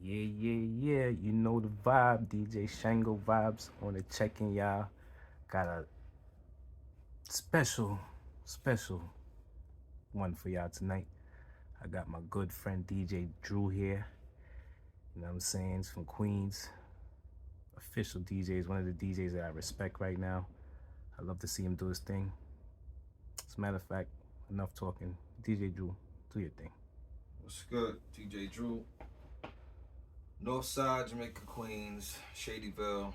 Yeah. You know the vibe. DJ Shango vibes on the check-in, y'all. Got a special, special one for y'all tonight. I got my good friend DJ Drew here. You know what I'm saying? He's from Queens. Official DJ is one of the DJs that I respect right now. I love to see him do his thing. As a matter of fact, enough talking. DJ Drew, do your thing. What's good? DJ Drew, Northside, Jamaica, Queens, Shadyville.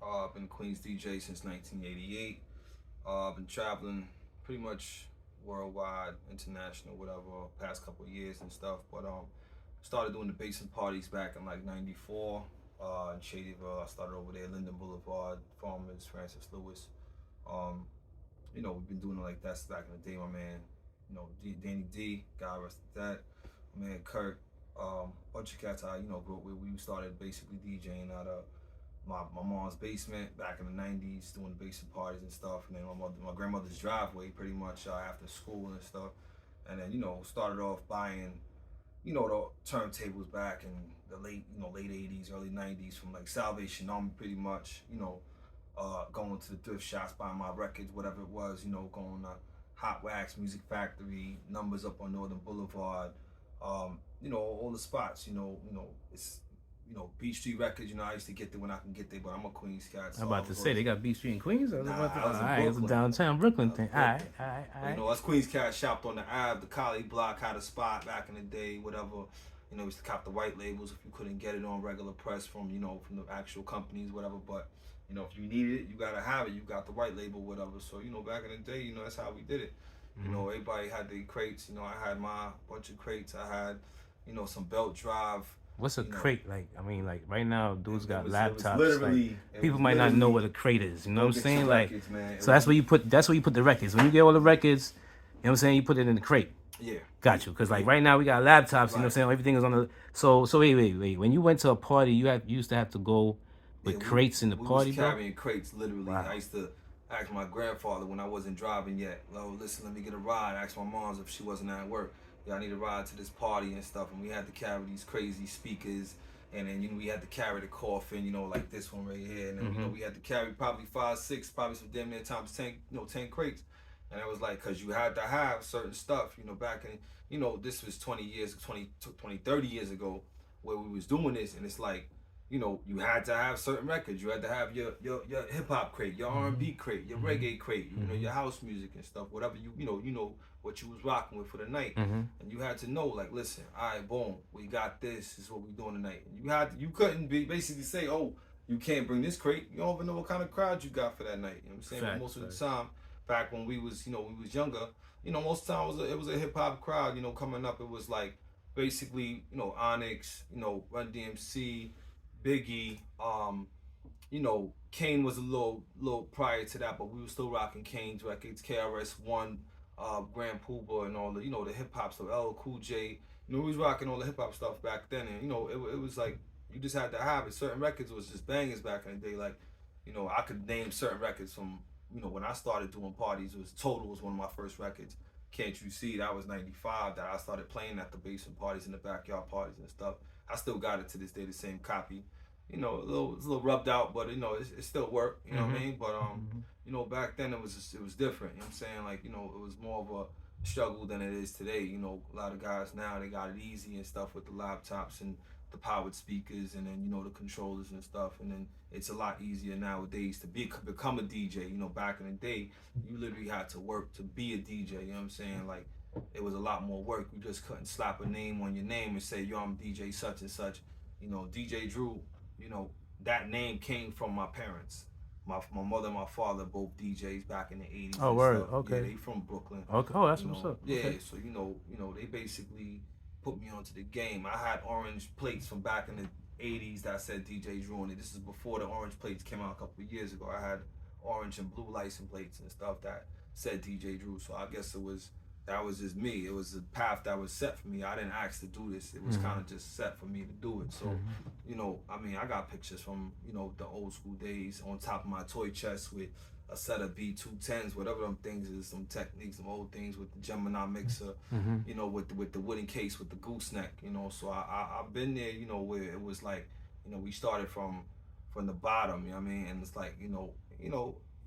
I've been a Queens DJ since 1988. I've been traveling pretty much worldwide, international, whatever, past couple of years and stuff. But started doing the basin parties back in like '94 in Shadyville. I started over there, Linden Boulevard, Farmers, Francis Lewis. Um, we've been doing it like that back in the day, my man. Danny D, God rest that. My man Kurt, bunch of cats I grew up with. We started basically DJing out of my mom's basement back in the '90s, doing basement parties and stuff. And then my grandmother's driveway, pretty much after school and stuff. And then started off buying the turntables back in the late '80s, early '90s from like Salvation Army, pretty much. Going to the thrift shops, buying my records, whatever it was. Going to Hot Wax, Music Factory, Numbers up on Northern Boulevard. All the spots. It's Beach Street Records. I used to get there when I can get there, but I'm a Queens cat. So I'm about to say they got Beach Street in Queens. I was about to. I was in Alright, it's a Brooklyn. downtown Brooklyn thing. Alright. Us Queens cats shopped on the Ave. The Collie Block had a spot back in the day, whatever. We used to cop the white labels if you couldn't get it on regular press from from the actual companies, whatever. But if you needed it, you gotta have it. You got the white label, whatever. So back in the day, that's how we did it. Everybody had their crates. I had my bunch of crates. I had some belt drive. What's a crate like? I mean, like right now, dudes got laptops. Literally, people might not know what a crate is. You know what I'm saying? Like, records, so that's where you put. That's where you put the records. When you get all the records, you know what I'm saying. You put it in the crate. Yeah. Got you. Because like right now we got laptops. You know what I'm saying? Everything is on the. So wait. When you went to a party, you used to have to go with crates in the party, was bro. carrying crates, literally. Wow. I used to ask my grandfather when I wasn't driving yet. Oh, listen, let me get a ride. I asked my mom if she wasn't at work. Yeah, I need a ride to this party and stuff. And we had to carry these crazy speakers. And then we had to carry the coffin, like this one right here. And then we had to carry probably 5, 6, probably some damn near times 10, 10 crates. And it was like, cause you had to have certain stuff, back in, this was 20, 30 years ago where we was doing this. And it's like, you had to have certain records. You had to have your hip hop crate, your R&B crate, your reggae crate, your house music and stuff, whatever you know what you was rocking with for the night. And you had to know, like, listen, all right, boom, we got this is what we doing tonight. And you couldn't basically say, oh, you can't bring this crate. You don't even know what kind of crowd you got for that night. You know what I'm saying? But most of the time, back when we was younger, most of the time it was a hip hop crowd, coming up. It was like basically, Onyx, Run DMC, Biggie, Kane was a little prior to that, but we were still rocking Kane's records, KRS-One, Grand Poobah, and all the the hip hop stuff, LL Cool J. We was rocking all the hip hop stuff back then, and it was like you just had to have it. Certain records was just bangers back in the day. Like I could name certain records from when I started doing parties. It was Total was one of my first records. Can't You See? That was '95 that I started playing at the basement parties and the backyard parties and stuff. I still got it to this day, the same copy. It's a little rubbed out, but it still worked. You know what I mean? But back then it was different. You know what I'm saying? Like it was more of a struggle than it is today. A lot of guys now they got it easy and stuff with the laptops and the powered speakers and then the controllers and stuff. And then it's a lot easier nowadays to become a DJ. Back in the day, you literally had to work to be a DJ. You know what I'm saying? Like it was a lot more work. You just couldn't slap a name on your name and say, yo, I'm DJ such and such. DJ Drew, that name came from my parents. My mother and my father both DJs back in the '80s. Oh, word. Stuff. Okay. Yeah, they from Brooklyn. Okay. Oh, that's what's up. Yeah, okay. so they basically put me onto the game. I had orange plates from back in the '80s that said DJ Drew on it. This is before the orange plates came out a couple of years ago. I had orange and blue license plates and stuff that said DJ Drew. So I guess that was just me. It was a path that was set for me. I didn't ask to do this. It was kind of just set for me to do it. So, I got pictures from, the old school days on top of my toy chest with a set of V210s, whatever them things is, some techniques, some old things with the Gemini mixer, Mhm. you know, with the wooden case with the gooseneck, you know. So I've been there, you know, where it was like, you know, we started from the bottom, you know what I mean? And it's like, you know,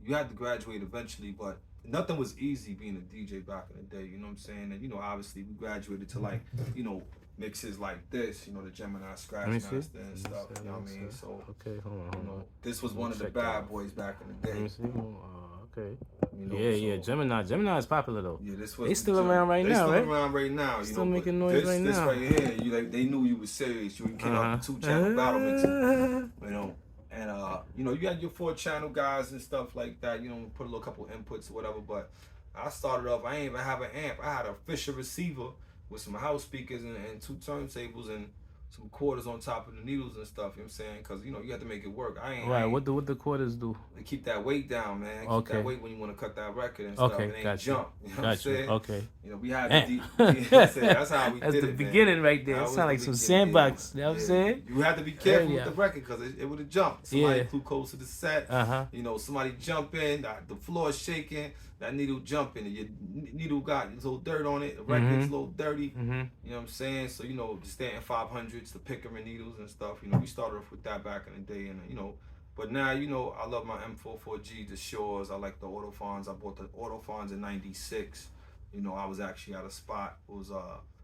you had to graduate eventually, but nothing was easy being a DJ back in the day, you know what I'm saying? And you know, obviously we graduated to like, you know, mixes like this, you know, the Gemini Scratch Let me see. Master and stuff, you know what I mean? So, Okay, hold on, you hold know, on. this was Let me one of the check bad that. boys back in the Let day. me see. Okay. You know, Yeah, so, Gemini. Gemini is popular though. yeah, this was They the still gem. around right They now, still right? around right now, you Still know. making But noise this, right this now. right here, you like they knew you was serious. You came out the 2-channel battle mixing, you know. And you know, you had your 4-channel guys and stuff like that. You know, put a little couple inputs or whatever. But I started off. I ain't even have an amp. I had a Fisher receiver with some house speakers and 2 turntables and some quarters on top of the needles and stuff. You know what I'm saying? Because you know you have to make it work. I Right. ain't. What the quarters do? They keep that weight down, man. Keep Okay. that weight when you want to cut that record and stuff. Okay, It ain't got you. jump. You know what I'm saying? Okay. You know, we had Eh. that's how we That's did the it, beginning man. right there. That It was sound the like some beginning, sandbox. yeah. You know what I'm saying? You had to be careful Yeah. with the record because it would have jumped. Somebody Yeah. flew close to the set. You know, somebody jump in, the floor is shaking, that needle jumping, and your needle got a little dirt on it. The record's a little dirty. You know what I'm saying? So, you know, the Stanton 500s, the Pickering needles and stuff. You know, we started off with that back in the day, and you know. But now, you know, I love my M44G, the Shores. I like the Autofons. I bought the Autofons in '96. You know, I was actually at a spot. It was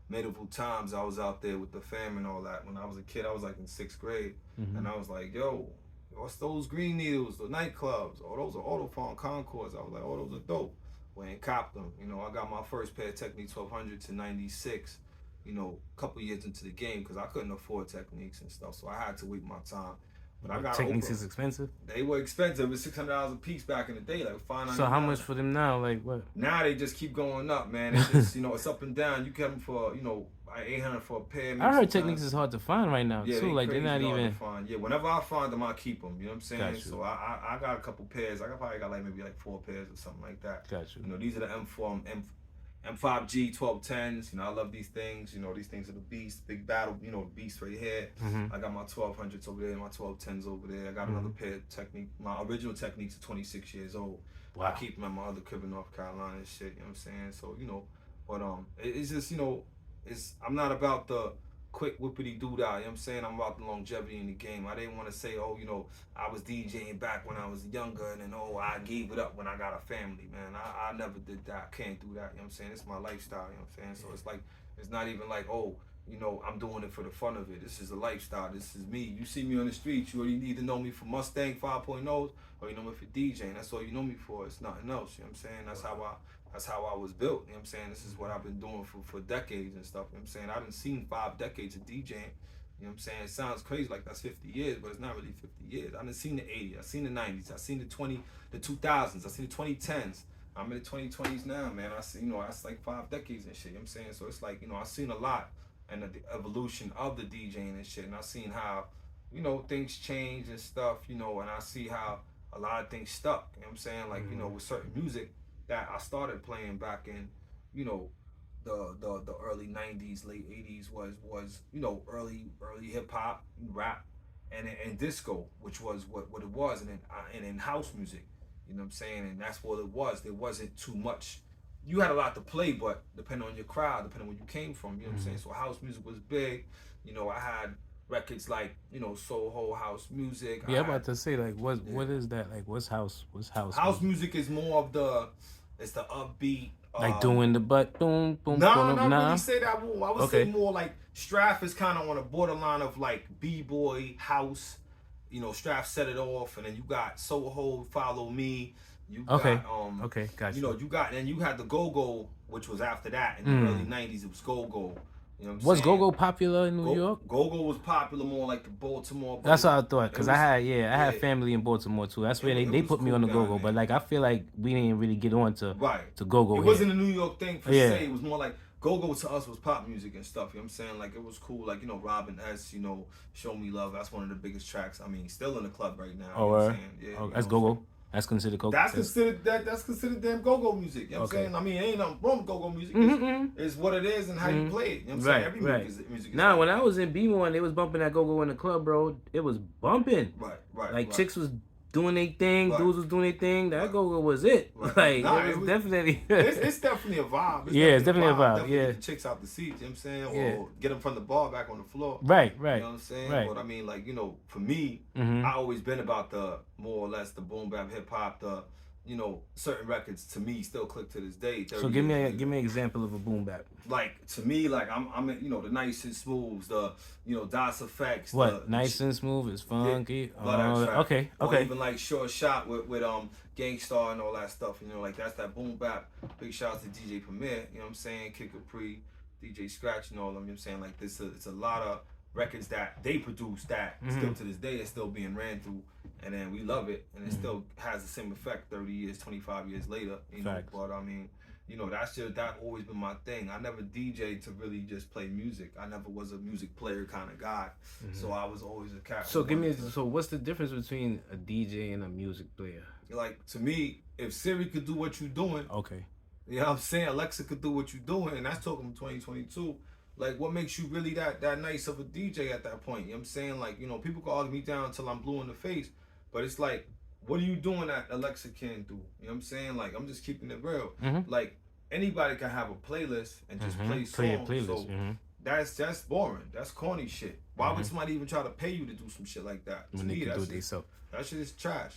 medieval times. I was out there with the fam and all that. When I was a kid, I was like in 6th grade. And I was like, yo, what's those green needles, the nightclubs? Oh, those are Autofon Concords. I was like, oh, those are dope. Well, I ain't copped them. You know, I got my first pair of Technique 1200s in '96. You know, a couple years into the game because I couldn't afford Techniques and stuff. So I had to wait my time. But I got Techniques is expensive. They were expensive. It was $600 a piece back in the day, like $5.99. So how much for them now? Like what? Now they just keep going up, man. It's just, you know, it's up and down. You get them for, you know, like $800 for a pair. I heard Techniques is hard to find right now too. Like they're not even. Find. Yeah, whenever I find them, I keep them. You know what I'm saying? Got you. So I got a couple pairs. I probably got like maybe like 4 pairs or something like that. Got you. You know, these are the M5G 1210s. You know, I love these things. You know, these things are the beast. Big battle, you know, beast right here. I got my 1200s over there, my 1210s over there. I got another pair of Technique. My original Techniques are 26 years old. Wow. I keep them at my other crib in North Carolina and shit. You know what I'm saying? So, you know, but it's just, you know, I'm not about the quick whippity doo dah. You know what I'm saying? I'm about the longevity in the game. I didn't want to say, oh, you know, I was DJing back when I was younger and then, oh, I gave it up when I got a family, man. I never did that. I can't do that. You know what I'm saying? It's my lifestyle. You know what I'm saying? So it's like, it's not even like, oh, you know, I'm doing it for the fun of it. This is a lifestyle. This is me. You see me on the streets, you either know me for Mustang 5.0s or you know me for DJing. That's all you know me for. It's nothing else. You know what I'm saying? That's how I was built. You know what I'm saying? This is what I've been doing for decades and stuff. You know what I'm saying? I done seen 5 decades of DJing. You know what I'm saying? It sounds crazy like that's 50 years, but it's not really 50 years. I done seen the 80s, I seen the 90s, I seen the 2000s, I seen the 2010s. I'm in the 2020s now, man. I see, you know, that's like 5 decades and shit. You know what I'm saying? So it's like, you know, I seen a lot and the evolution of the DJing and shit. And I seen how, you know, things change and stuff, you know, and I see how a lot of things stuck. You know what I'm saying? Like, you know, with certain music that I started playing back in, you know, the early 90s, late 80s was you know, early hip hop, rap, and disco, which was what it was, and in house music. You know what I'm saying? And that's what it was. There wasn't too much. You had a lot to play, but depending on your crowd, depending on where you came from, you know what I'm saying? So house music was big. You know, I had records like, you know, Soho house music. Yeah, I'm about to say, like, what is that? Like, what's house? House music is more of the upbeat. Like doing the butt, boom, boom, No, boom, not nah. really say that. I would say more like Straff is kind of on the borderline of like B-boy house. You know, Straff set it off, and then you got Soho, Follow Me. You got gotcha. You know, you had the Go-Go, which was after that in the early '90s. It was Go-Go. You know what I'm was saying? Go-Go popular in New York? Go-Go was popular more like the Baltimore. That's what I thought, because I had family in Baltimore too. That's where they put me on the Go-Go, but like I feel like we didn't really get on to Go-Go. It wasn't a New York thing per se. It was more like Go-Go to us was pop music and stuff. You know what I'm saying? Like it was cool. Like, you know, Robin S. You know, Show Me Love. That's one of the biggest tracks. I mean, still in the club right now. Oh, you know what I'm saying? Yeah, that's Go-Go. That's considered Go-Go. That's considered damn Go-Go music. You know what I'm saying? I mean, ain't nothing wrong with Go-Go music. It's what it is and how you play it. You know what I'm saying? Every music is now, when I was in B1, they was bumping that Go-Go in the club, bro. It was bumping. Right. Chicks was doing their thing. Right. Dudes was doing their thing. That Right. go was it. Right. Like Nah, it was definitely. it's definitely a vibe. Yeah, it's definitely a vibe. Definitely Yeah. get the chicks out the seat, you know what I'm saying? Yeah. Or get them from the bar back on the floor. Right. You Right. know what I'm saying? Right. But I mean, like, you know, for me, Mm-hmm. I always been about the more or less the boom bap hip hop, the you know, certain records to me still click to this day. So give me an example of a boom bap. Like to me, like I'm you know, the Nice and Smooths, the you know, Das Effects, What? the Nice and Smooth is funky. a lot of that track. Okay. Or Okay. even like Short Shot with Gangstar and all that stuff. You know, like that's that boom bap. Big shouts to DJ Premier. You know what I'm saying? Kid Capri, DJ Scratch, and all of them. You know what I'm saying? Like this, it's a lot of records that they produced that still to this day is still being ran through, and then we love it, and it still has the same effect 30 years, 25 years later. You know, Facts. but I mean. You know, that always been my thing. I never DJed to really just play music. I never was a music player kind of guy. So I was always a cat. So give me. So what's the difference between a DJ and a music player? Like to me, if Siri could do what you're doing, Okay. you know what I'm saying? Alexa could do what you're doing, and that's talking from 2022. Like, what makes you really that nice of a DJ at that point? You know what I'm saying? Like, you know, people can argue me down until I'm blue in the face, but it's like, what are you doing that Alexa can't do? You know what I'm saying? Like, I'm just keeping it real. Like, anybody can have a playlist and just play songs. Play a playlist. So that's boring. That's corny shit. Why would somebody even try to pay you to do some shit like that? When To they me, can do that's it themselves. that shit is trash.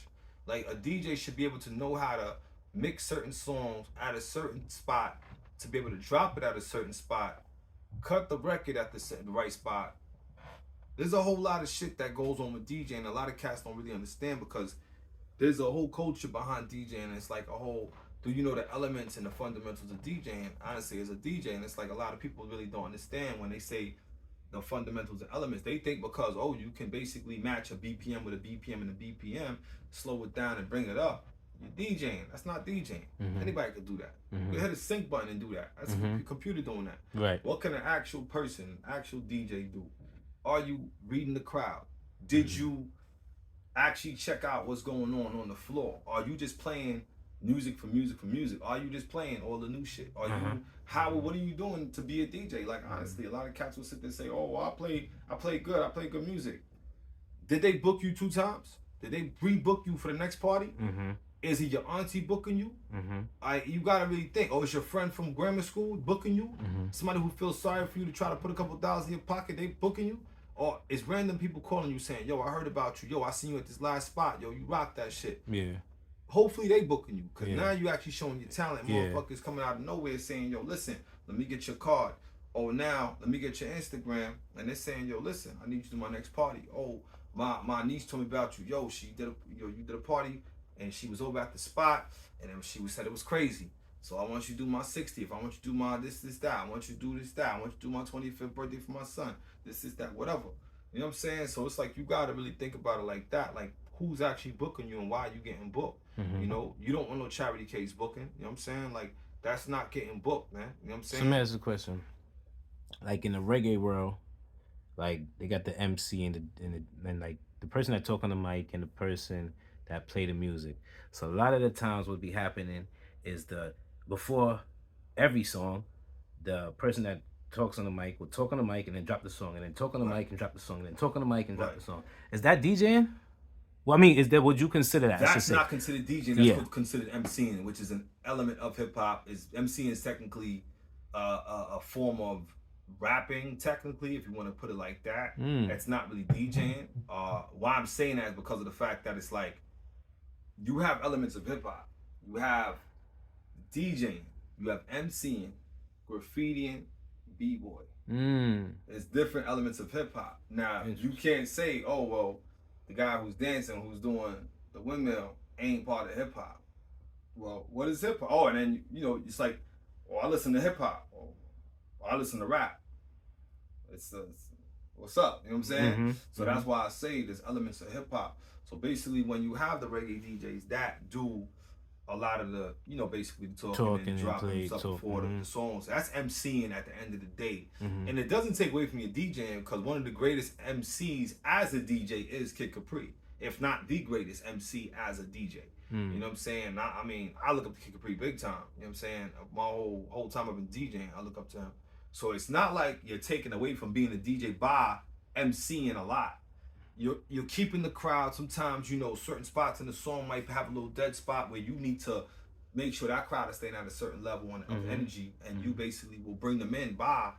Like a DJ should be able to know how to mix certain songs at a certain spot to be able to drop it at a certain spot, cut the record at the right spot. There's a whole lot of shit that goes on with DJing. A lot of cats don't really understand because there's a whole culture behind DJing. It's like a whole. Do you know the elements and the fundamentals of DJing? Honestly, as a DJ, and it's like a lot of people really don't understand when they say the fundamentals and elements. They think because you can basically match a BPM with a BPM and a BPM, slow it down and bring it up. You're DJing. That's not DJing. Anybody could do that. You hit a sync button and do that. That's a computer doing that. Right. What can an actual person, actual DJ do? Are you reading the crowd? Did you actually check out what's going on the floor? Are you just playing music for music for music? Are you just playing all the new shit? Are you what are you doing to be a DJ? Like honestly, a lot of cats will sit there and say, "Oh, well, I play good music." Did they book you 2 times? Did they pre-book you for the next party? Is it your auntie booking you? You gotta really think. Oh, it's your friend from grammar school booking you? Somebody who feels sorry for you to try to put a couple dollars in your pocket, they booking you? Or it's random people calling you saying, "Yo, I heard about you. Yo, I seen you at this last spot. Yo, you rock that shit." Yeah. Hopefully they booking you, because now you actually showing your talent. Motherfuckers coming out of nowhere saying, "Yo, listen, let me get your card." Oh, now let me get your Instagram, and they're saying, "Yo, listen, I need you to do my next party." Oh, my niece told me about you. Yo, you did a party, and she was over at the spot, and then she said it was crazy. So I want you to do my 60th. I want you to do my this, that. I want you to do this, that. I want you to do my 25th birthday for my son. This, that, whatever. You know what I'm saying? So it's like you gotta really think about it like that. Like who's actually booking you and why you getting booked. You know, you don't want no charity case booking. You know what I'm saying? Like that's not getting booked, man. You know what I'm saying? So let me ask a question. Like in the reggae world, like they got the MC and like the person that talk on the mic and the person that play the music. So a lot of the times what be happening is before every song, the person that talks on the mic will talk on the mic and then drop the song, and then talk on the mic and drop the song, and then talk on the mic and drop the song. Is that DJing? Well, I mean, would you consider that? That's not considered DJing. That's what's considered MCing, which is an element of hip hop. MCing is technically a form of rapping, technically, if you want to put it like that. It's not really DJing. Why I'm saying that is because of the fact that it's like you have elements of hip hop. You have DJing. You have MCing, graffitiing, b-boy. It's different elements of hip hop. Now you can't say, "Oh well, the guy who's dancing, who's doing the windmill, ain't part of hip hop." Well, what is hip hop? Oh, and then it's like, "Oh, I listen to hip hop. Or I listen to rap." It's what's up? You know what I'm saying? So that's why I say there's elements of hip hop. So basically, when you have the reggae DJs that do a lot of the, basically talking and dropping stuff before the songs. That's MCing at the end of the day. And it doesn't take away from your DJing, because one of the greatest MCs as a DJ is Kid Capri, if not the greatest MC as a DJ. You know what I'm saying? I look up to Kid Capri big time. You know what I'm saying? My whole time I've been DJing, I look up to him. So it's not like you're taking away from being a DJ by MCing a lot. you're keeping the crowd. Sometimes, you know, certain spots in the song might have a little dead spot where you need to make sure that crowd is staying at a certain level of energy, and you basically will bring them in by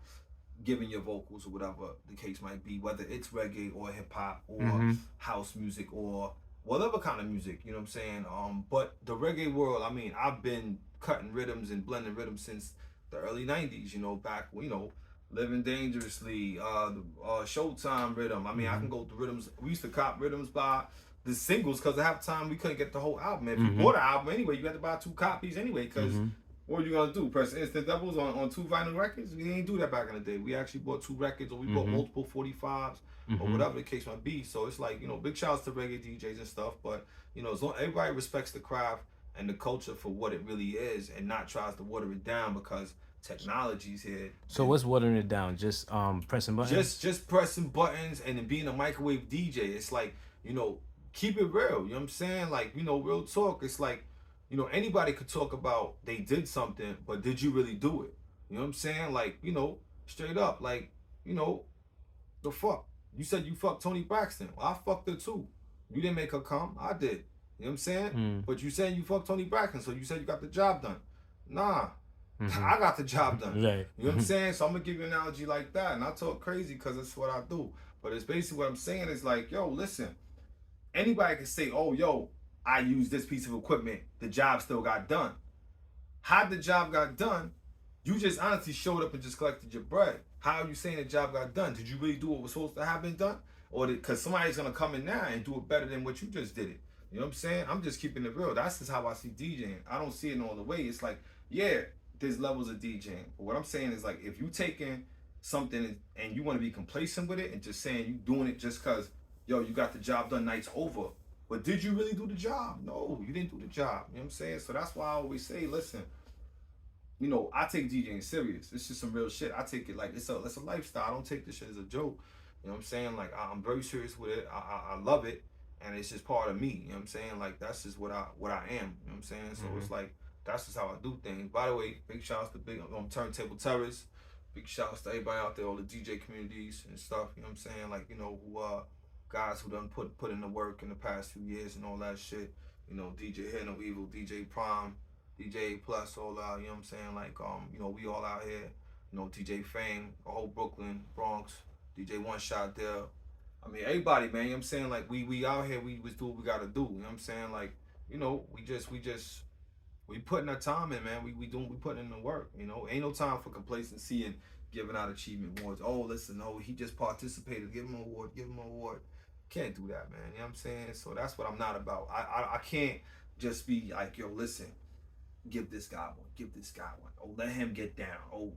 giving your vocals or whatever the case might be, whether it's reggae or hip hop or house music or whatever kind of music, you know what I'm saying? But the reggae world, I mean, I've been cutting rhythms and blending rhythms since the early '90s. You know, back you know, Living Dangerously, Showtime rhythm. I mean, I can go through rhythms. We used to cop rhythms by the singles because at half time we couldn't get the whole album. If you bought an album anyway, you had to buy 2 copies anyway because. What were you gonna do? Press Instant Doubles on 2 vinyl records? We didn't do that back in the day. We actually bought 2 records, or we bought multiple 45s, or whatever the case might be. So it's like, you know, big shouts to reggae DJs and stuff. But you know, as long everybody respects the craft and the culture for what it really is, and not tries to water it down because technology's here. So what's watering it down? Just pressing buttons. Just pressing buttons and then being a microwave DJ. It's like, you know, keep it real. You know what I'm saying? Like, you know, real talk. It's like, you know, anybody could talk about they did something, but did you really do it? You know what I'm saying? Like, you know, straight up, like, you know, the fuck. You said you fucked Toni Braxton. Well, I fucked her too. You didn't make her come. I did. You know what I'm saying? But you saying you fucked Toni Braxton, so you said you got the job done. Nah. I got the job done. Right. You know what I'm saying? So I'm going to give you an analogy like that. And I talk crazy because that's what I do. But it's basically what I'm saying is like, yo, listen. Anybody can say, oh, yo, I used this piece of equipment. The job still got done. How the job got done, you just honestly showed up and just collected your bread. How are you saying the job got done? Did you really do what was supposed to have been done? Or because somebody's going to come in now and do it better than what you just did it. You know what I'm saying? I'm just keeping it real. That's just how I see DJing. I don't see it in all the way. It's like, yeah, there's levels of DJing. But what I'm saying is like, if you taking something and you want to be complacent with it and just saying you doing it just because, yo, you got the job done, night's over. But did you really do the job? No, you didn't do the job. You know what I'm saying? So that's why I always say, listen, you know, I take DJing serious. It's just some real shit. I take it like it's a lifestyle. I don't take this shit as a joke. You know what I'm saying? Like, I'm very serious with it. I love it. And it's just part of me. You know what I'm saying? Like, that's just what I am. You know what I'm saying? So it's like, that's just how I do things. By the way, big shouts to big Turntable Terrorists. Big shouts to everybody out there, all the DJ communities and stuff. You know what I'm saying? Like, you know, who guys who done put in the work in the past few years and all that shit. You know, DJ Hear No Evil, DJ Prime, DJ Plus, all out, you know what I'm saying? Like, you know, we all out here. You know, DJ Fame, the whole Brooklyn, Bronx, DJ One Shot there. I mean, everybody, man, you know what I'm saying? Like, we out here, we do what we gotta do, you know what I'm saying? Like, you know, we putting our time in, man. We putting in the work, you know? Ain't no time for complacency and giving out achievement awards. Oh, listen, oh, he just participated, give him an award. Can't do that, man. You know what I'm saying? So that's what I'm not about. I can't just be like, yo, listen, give this guy one. Oh, let him get down. Oh,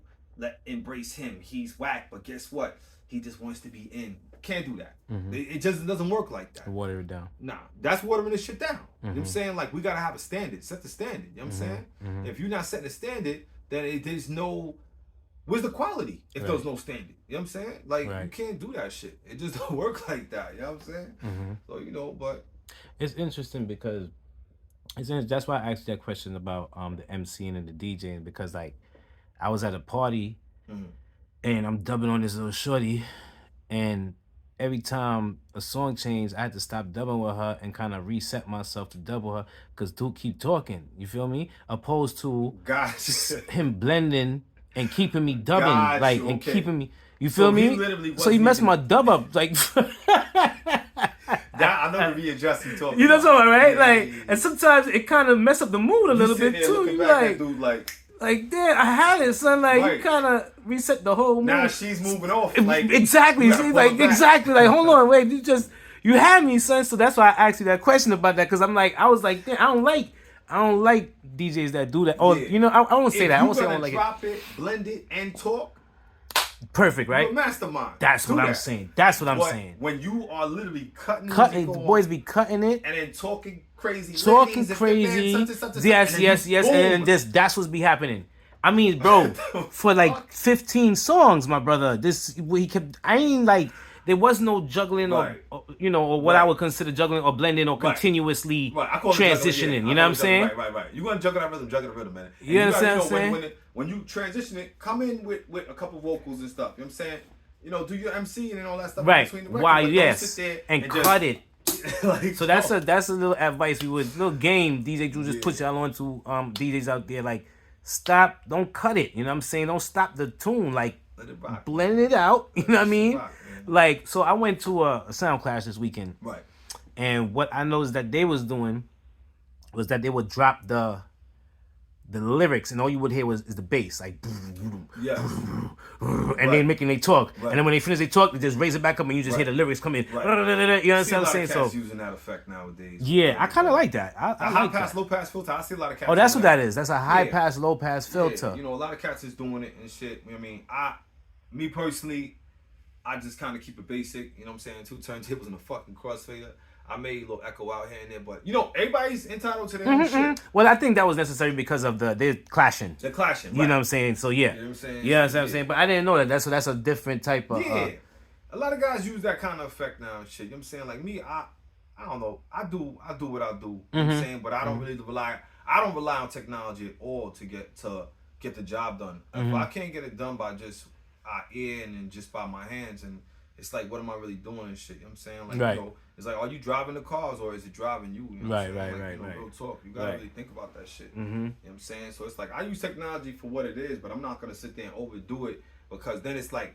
embrace him. He's whack, but guess what? He just wants to be in. Can't do that. It just doesn't work like that. Water it down. Nah, that's watering this shit down. You know what I'm saying? Like, we gotta have a standard. Set the standard. You know what I'm saying? If you're not setting a standard, then there's no. Where's the quality if there's no standard? You know what I'm saying? Like, you can't do that shit. It just don't work like that. You know what I'm saying? So, you know, but it's interesting because that's why I asked you that question about the MCing and the DJing, because like I was at a party and I'm dubbing on this little shorty, and every time a song changed, I had to stop dubbing with her and kind of reset myself to double her because dude keep talking. You feel me? Opposed to him blending and keeping me dubbing, and keeping me. You feel me? So he messed my dub up, like. I know the readjusting talking. You know what I'm talking about, right? Like, and sometimes it kind of mess up the mood a little bit too. You like, damn, I had it, son. Like, you kind of reset the whole mood. Now she's moving off. Like, exactly. See, like, exactly. Like, hold on, wait, you had me, son. So that's why I asked you that question about that, because I was like, damn, I don't like DJs that do that. Or you know, I won't say that. I won't say I don't like it. Drop it, blend it, and talk. Perfect, right? Mastermind. That's what I'm saying. That's what I'm saying. When you are literally cutting, the boys be cutting it, and then talking crazy. Yes, and then that's what's be happening. I mean, bro, for like 15 songs, my brother, there was no juggling or you know, or what I would consider juggling or blending or continuously transitioning. You know what I'm saying? Right. You want to juggle that rhythm, man. You understand what I'm saying? When you transition it, come in with a couple vocals and stuff. You know what I'm saying? do your MC and all that stuff Right. between the records. Why? But Yes. don't sit there And just, cut it. like, So that's a little advice we would little game DJ Drew just put y'all on to DJs out there, like stop, don't cut it. You know what I'm saying? Don't stop the tune, like let it rock, blend it out. You know what I mean? rock, Like, so I went to a sound class this weekend. Right. And what I noticed that they was doing was that they would drop the lyrics, and all you would hear is the bass, like, Yeah. and they making they talk, and then when they finish they talk, they just raise it back up, and you just hear the lyrics come in. You know what I'm saying? So using that effect nowadays. yeah, I kind of like that. I high like pass, that. low pass filter. I see a lot of cats. Oh, that's what that is. That's a high pass, low pass filter. Yeah, a lot of cats is doing it and shit. I mean, me personally, I just kind of keep it basic. You know what I'm saying? 2 turntables and a fucking crossfader. I made a little echo out here and there, but everybody's entitled to their own shit. Well, I think that was necessary because of they're clashing. They're clashing. You know what I'm saying? So yeah. You know what I'm saying? Yeah, that's what I'm saying. But I didn't know that. That's a different type of. Yeah. A lot of guys use that kind of effect now and shit. You know what I'm saying? Like me, I don't know. I do what I do. You know what I'm saying? But I don't really rely. I don't rely on technology at all to get the job done. If I can't get it done by just ear and just by my hands, and it's like, what am I really doing and shit? You know what I'm saying? Like, right. It's like, are you driving the cars or is it driving you? You know right. Real talk. You gotta really think about that shit. You know what I'm saying? So it's like, I use technology for what it is, but I'm not gonna sit there and overdo it, because then it's like,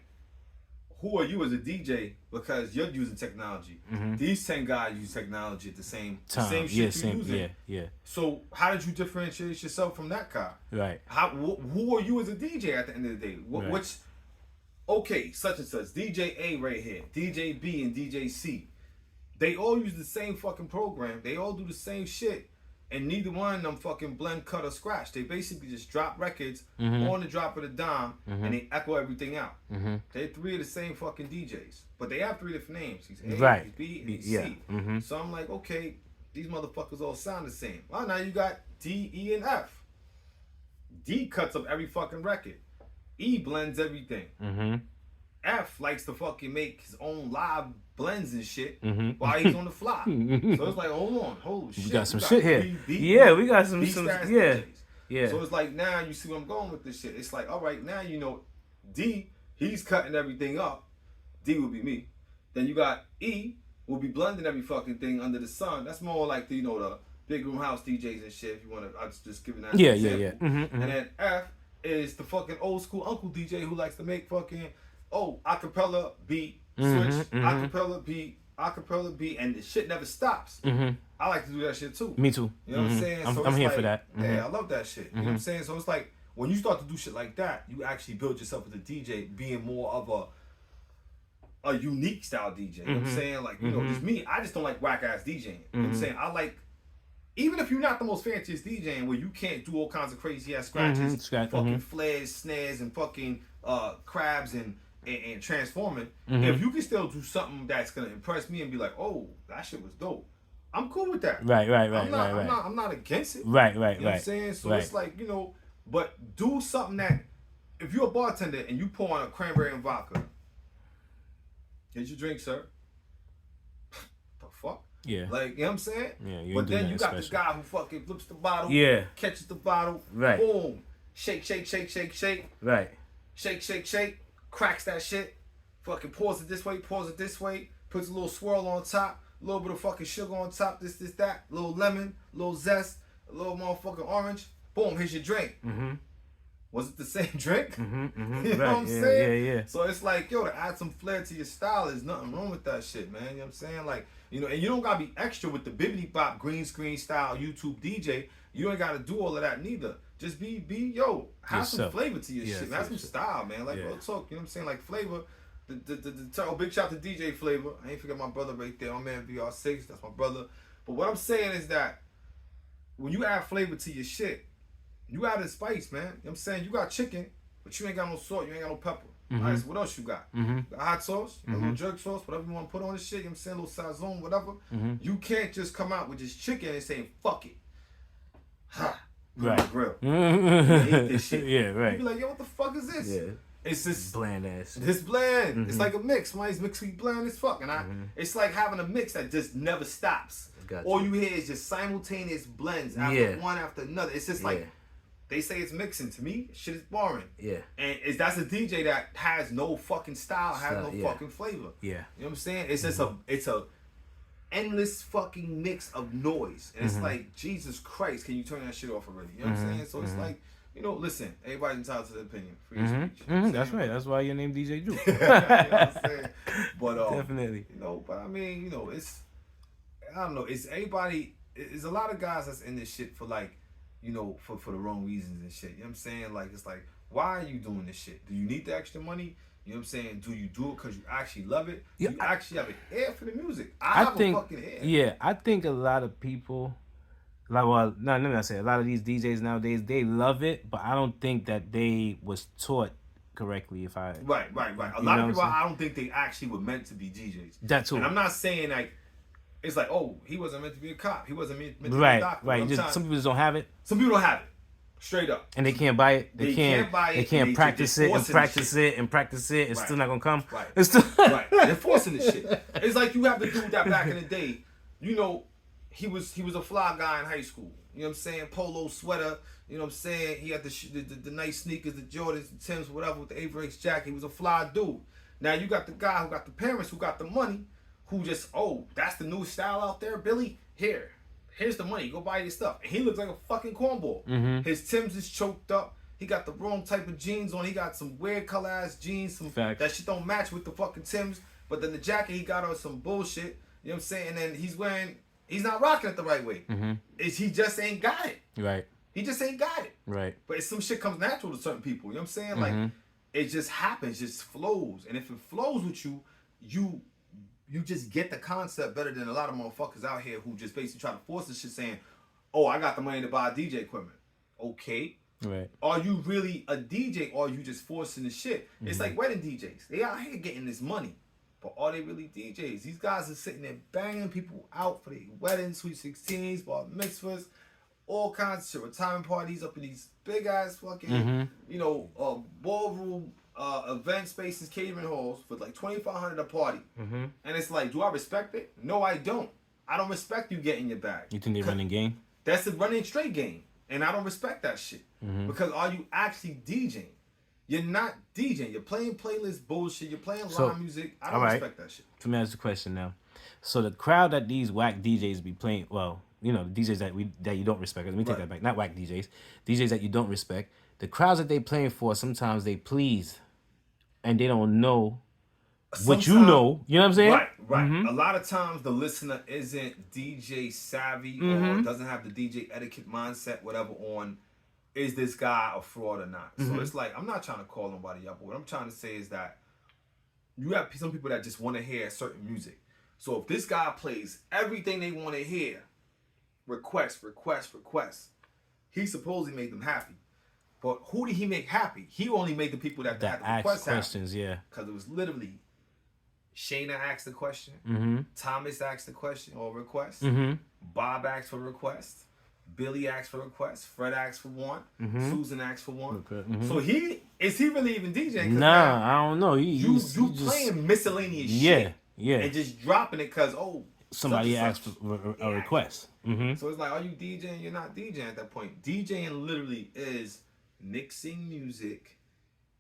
who are you as a DJ? Because you're using technology. These 10 guys use technology at the same time. Same shit you're using. Yeah. So how did you differentiate yourself from that guy? Right. Who are you as a DJ at the end of the day? Which, okay, such and such, DJ A right here, DJ B and DJ C. They all use the same fucking program. They all do the same shit. And neither one of them fucking blend, cut, or scratch. They basically just drop records on the drop of the dime and they echo everything out. They're 3 of the same fucking DJs. But they have 3 different names. He's A, he's B, and he's C. So I'm like, okay, these motherfuckers all sound the same. Well, now you got D, E, and F. D cuts up every fucking record. E blends everything. F likes to fucking make his own live blends and shit while he's on the fly. So it's like, holy shit. We got some shit here. We got some yeah. So it's like, now you see where I'm going with this shit. It's like, all right, now D, he's cutting everything up. D would be me. Then you got E, will be blending every fucking thing under the sun. That's more like the big room house DJs and shit. If you want to, I was just giving that example. Yeah. And then F is the fucking old school uncle DJ who likes to make fucking acapella beat, switch, acapella beat, and the shit never stops. I like to do that shit too. Me too. You know what I'm saying? So I'm here for that. Yeah, I love that shit. You know what I'm saying? So it's like, when you start to do shit like that, you actually build yourself as a DJ, being more of a unique style DJ. You know what I'm saying? Like, just me, I just don't like whack ass DJing. You know what I'm saying? I like, even if you're not the most fanciest DJing, where you can't do all kinds of crazy ass scratches, fucking flares, snares, and fucking crabs and transforming, if you can still do something that's gonna impress me and be like, oh, that shit was dope, I'm cool with that. Right. I'm not against it. Right. You know what I'm saying? So it's like, but do something that, if you're a bartender and you pour on a cranberry and vodka, here's your drink, sir. The fuck? Yeah. Like, you know what I'm saying? Yeah. But then you got the guy who fucking flips the bottle, catches the bottle, right. Boom, shake. Right. Shake. Cracks that shit, fucking pours it this way, puts a little swirl on top, a little bit of fucking sugar on top, this, that, a little lemon, a little zest, a little motherfucking orange, boom, here's your drink. Was it the same drink? You know what I'm saying? Yeah. So it's like, to add some flair to your style, there's nothing wrong with that shit, man. You know what I'm saying? Like, and you don't gotta be extra with the bibbity bop green screen style YouTube DJ. You ain't gotta do all of that neither. Just have some flavor to your shit, man. Have some style, man. Like, real talk, you know what I'm saying? Like, flavor. Big shout to DJ Flavor. I ain't forget my brother right there, my man VR6. That's my brother. But what I'm saying is that when you add flavor to your shit, you added spice, man. You know what I'm saying? You got chicken, but you ain't got no salt, you ain't got no pepper. All right, so what else you got? You got hot sauce, a little jerk sauce, whatever you want to put on this shit, you know what I'm saying? A little sazon, whatever. You can't just come out with just chicken and say, fuck it. Ha. Right. Grill. Eat this shit. Yeah, right. You be like, yo, what the fuck is this? Yeah. It's this bland ass. This bland. It's like a mix. Mine's mixed sweet bland as fuck. And it's like having a mix that just never stops. All you hear is just simultaneous blends after one after another. It's just like They say it's mixing. To me, shit is boring. Yeah. And that's a DJ that has no fucking style, has no yeah. fucking flavor. Yeah. You know what I'm saying? It's just it's a endless fucking mix of noise. And it's like, Jesus Christ, can you turn that shit off already? You know what I'm saying? So it's like, listen, everybody's entitled to their opinion. Free speech. You know That's right. That's why your name DJ Drew. you know what I'm saying? But Definitely. But I mean, it's, I don't know, it's everybody, it's a lot of guys that's in this shit for like, for the wrong reasons and shit. You know what I'm saying? Like, it's like, why are you doing this shit? Do you need the extra money? You know what I'm saying? Do you do it because you actually love it? Do you actually have an ear for the music? I have a fucking ear. Yeah, I think a lot of people, let me not say, a lot of these DJs nowadays, they love it, but I don't think that they was taught correctly. Right. A lot of people, I don't think they actually were meant to be DJs. That too. And I'm not saying like, it's like, oh, he wasn't meant to be a cop. He wasn't meant to be a doctor. Right. Some people just don't have it. Some people don't have it. Straight up. And they can't buy it. They can't buy it. They can't practice it and practice it and practice it. It's still not gonna come. Right. It's still right. They're forcing this shit. It's like you have the dude that back in the day, he was a fly guy in high school. You know what I'm saying? Polo sweater. You know what I'm saying? He had the nice sneakers, the Jordans, the Timbs, whatever, with the Avirex jacket. He was a fly dude. Now you got the guy who got the parents who got the money, who just, that's the new style out there, Billy. Here's the money. Go buy your stuff. And he looks like a fucking cornball. His Timbs is choked up. He got the wrong type of jeans on. He got some weird color ass jeans. That shit don't match with the fucking Timbs. But then the jacket he got on some bullshit. You know what I'm saying? And then he's not rocking it the right way. He just ain't got it. Right. He just ain't got it. Right. But some shit comes natural to certain people. You know what I'm saying? Like, it just happens, just flows. And if it flows with you, you just get the concept better than a lot of motherfuckers out here who just basically try to force this shit saying, I got the money to buy DJ equipment. Okay. Right. Are you really a DJ or are you just forcing the shit? It's like wedding DJs. They out here getting this money. But are they really DJs? These guys are sitting there banging people out for their weddings, sweet 16s, bar mitzvahs, all kinds of shit. Retirement parties up in these big ass fucking, ballroom event spaces, catering halls for like $2,500 a party. And it's like, do I respect it? No, I don't. I don't respect you getting your bag. You think they're running game? That's a running straight game. And I don't respect that shit. Because are you actually DJing? You're not DJing. You're playing playlist bullshit. You're playing live music. I don't respect that shit. Let me ask you a question now. So the crowd that these whack DJs be playing, the DJs that you don't respect. Let me take that back. Not whack DJs. DJs that you don't respect. The crowds that they playing for, sometimes they please, and they don't know what you know. You know what I'm saying? Right. A lot of times the listener isn't DJ savvy or doesn't have the DJ etiquette mindset, whatever, on is this guy a fraud or not. So it's like, I'm not trying to call nobody up. What I'm trying to say is that you have some people that just want to hear certain music. So if this guy plays everything they want to hear, request, he supposedly made them happy. But who did he make happy? He only made the people that had the request questions, happy. Because it was literally Shayna asked the question, Thomas asked the question or request, Bob asked for a request, Billy asked for a request, Fred asked for one, Susan asked for one. So is he really even DJing? Nah, I don't know. You playing miscellaneous shit. Yeah. And just dropping it because, somebody asked for a request. So it's like, are you DJing? You're not DJing at that point. DJing literally is mixing music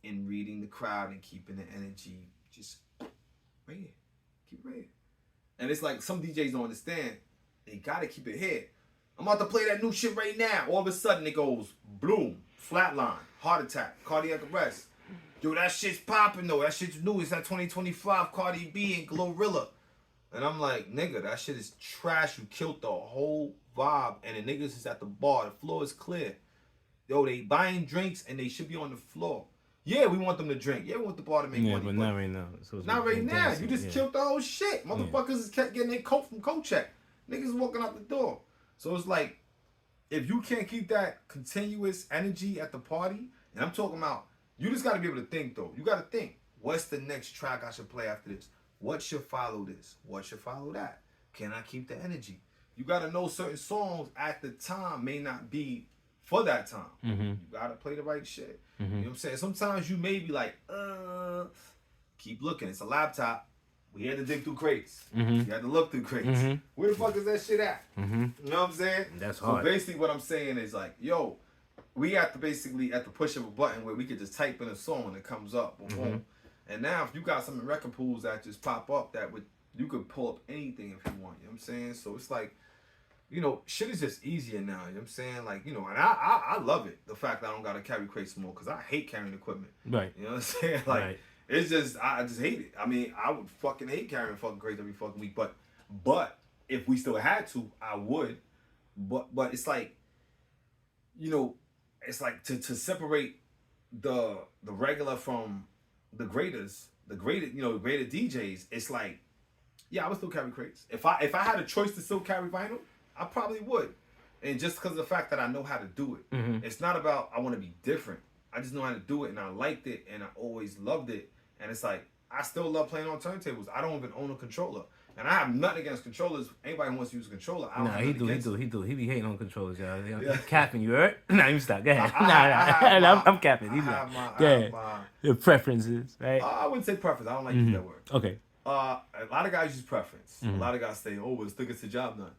and reading the crowd and keeping the energy just right here. Keep it right here. And it's like some DJs don't understand. They gotta keep it here. I'm about to play that new shit right now. All of a sudden it goes bloom, flatline, heart attack, cardiac arrest. Yo, that shit's popping though. That shit's new. It's that 2025 Cardi B and Glorilla. And I'm like, nigga, that shit is trash. You killed the whole vibe. And the niggas is at the bar. The floor is clear. Yo, they buying drinks and they should be on the floor. Yeah, we want them to drink. Yeah, we want the bar to make money. But not right now. So not right now. You just killed the whole shit. Motherfuckers is kept getting their coat from Kochek. Niggas walking out the door. So it's like, if you can't keep that continuous energy at the party, and I'm talking about, you just got to be able to think, though. You got to think, what's the next track I should play after this? What should follow this? What should follow that? Can I keep the energy? You got to know certain songs at the time may not be for that time. You got to play the right shit. You know what I'm saying? Sometimes you may be like, keep looking. It's a laptop. We had to dig through crates. You had to look through crates. Where the fuck is that shit at? You know what I'm saying? That's hard. So basically what I'm saying is like, yo, we at the basically at the push of a button where we could just type in a song and it comes up, boom, boom. And now if you got some record pools that just pop up that would you could pull up anything if you want. You know what I'm saying? So it's like, shit is just easier now. You know what I'm saying? Like, and I love it. The fact that I don't gotta carry crates more because I hate carrying equipment. Right. You know what I'm saying? Like, it's just I just hate it. I mean, I would fucking hate carrying fucking crates every fucking week. But if we still had to, I would. But it's like, it's like to separate the regular from the graders, the graded DJs. It's like, yeah, I would still carry crates. If I had a choice to still carry vinyl, I probably would. And just because of the fact that I know how to do it. It's not about I want to be different. I just know how to do it, and I liked it, and I always loved it. And it's like, I still love playing on turntables. I don't even own a controller. And I have nothing against controllers. Anybody who wants to use a controller, I don't have nothing against it. He do. He be hating on controllers, y'all. He's capping, you heard? Nah, you stop. Go ahead. I'm capping. Go ahead. Your preferences, right? I wouldn't say preference. I don't like using that word. Okay. A lot of guys use preference. A lot of guys say, it's the job done.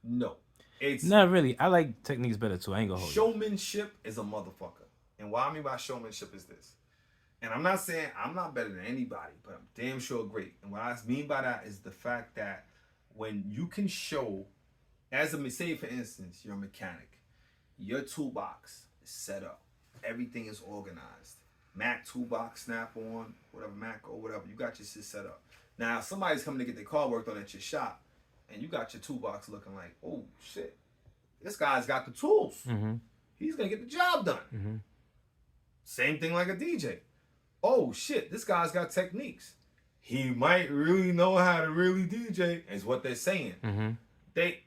No. It's not really. I like techniques better too. I ain't gonna hold showmanship is a motherfucker. And what I mean by showmanship is this. And I'm not saying I'm not better than anybody, but I'm damn sure great. And what I mean by that is the fact that when you can show, say for instance, you're a mechanic, your toolbox is set up, everything is organized. Mac toolbox, snap on, whatever Mac or whatever, you got your shit set up. Now somebody's coming to get their car worked on at your shop, and you got your toolbox looking like, oh shit, this guy's got the tools. He's gonna get the job done. Same thing like a DJ. Oh shit, this guy's got techniques. He might really know how to really DJ, is what they're saying. And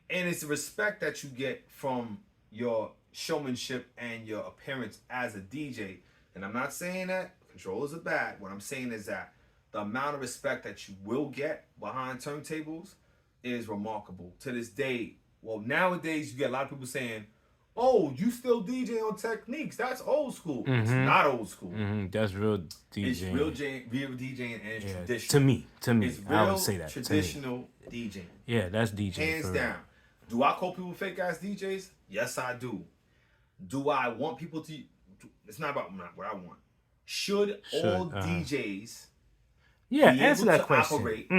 it's the respect that you get from your showmanship and your appearance as a DJ. And I'm not saying that controllers are bad. What I'm saying is that the amount of respect that you will get behind turntables is remarkable. To this day, well, nowadays you get a lot of people saying, oh, you still DJ on techniques. That's old school. It's not old school. That's real DJing. It's real DJing and it's traditional. To me, it's real I would say that. Traditional DJing. Yeah, that's DJing. Hands down. Do I call people fake ass DJs? Yes, I do. Do I want people to? It's not about what I want. Should all DJs answer that question. Operate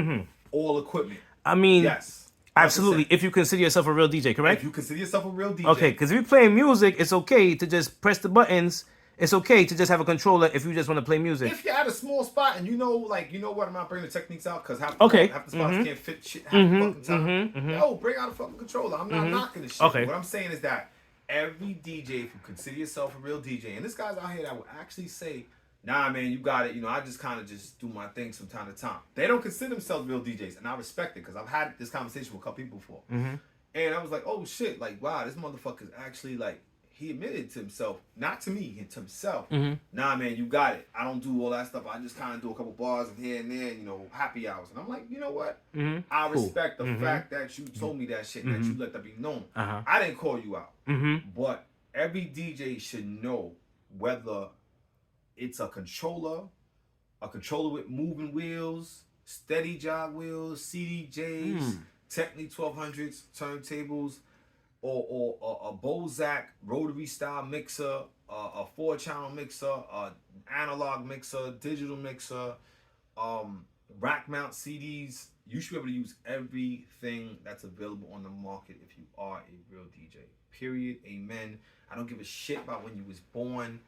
all equipment? I mean, yes. Absolutely. If you consider yourself a real DJ, correct? If you consider yourself a real DJ. Okay, because if you're playing music, it's okay to just press the buttons. It's okay to just have a controller if you just want to play music. If you're at a small spot and you know what, I'm not bringing the techniques out because half the spots can't fit shit half the fucking time. Yo, bring out a fucking controller. I'm not knocking this shit. Okay. What I'm saying is that every DJ, if you consider yourself a real DJ, and this guy's out here that will actually say, nah, man, you got it. I just kind of just do my thing from time to time. They don't consider themselves real DJs, and I respect it because I've had this conversation with a couple people before. And I was like, oh shit, like, wow, this motherfucker's actually like, he admitted to himself, not to me, to himself. Nah, man, you got it. I don't do all that stuff. I just kind of do a couple bars and here and there, happy hours. And I'm like, you know what? I respect the fact that you told me that shit and that you let that be known. I didn't call you out. But every DJ should know whether it's a controller with moving wheels, steady jog wheels, CDJs, Technic 1200s, turntables, or a Bozak rotary style mixer, a 4-channel mixer, analog mixer, digital mixer, rack mount CDs. You should be able to use everything that's available on the market if you are a real DJ. Period. Amen. I don't give a shit about when you was born.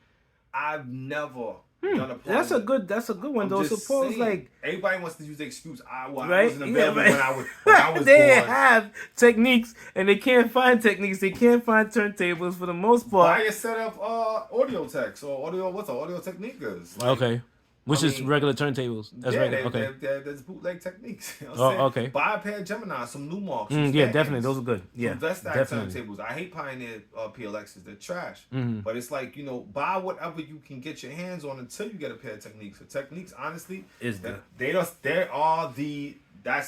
I've never done a That's a good one though. Suppose saying, like everybody wants to use the excuse I wasn't available when I was they born. have techniques and they can't find techniques. They can't find turntables for the most part. Buy a set of audio techs or audio techniques. Like, okay. Which is regular turntables. That's regular. Okay. There's bootleg techniques. Okay. Buy a pair of Gemini, some new marks. Yeah, definitely. Those are good. Yeah. Some Vestac turntables. I hate Pioneer PLXs. They're trash. But it's like, buy whatever you can get your hands on until you get a pair of techniques. So techniques, honestly, that's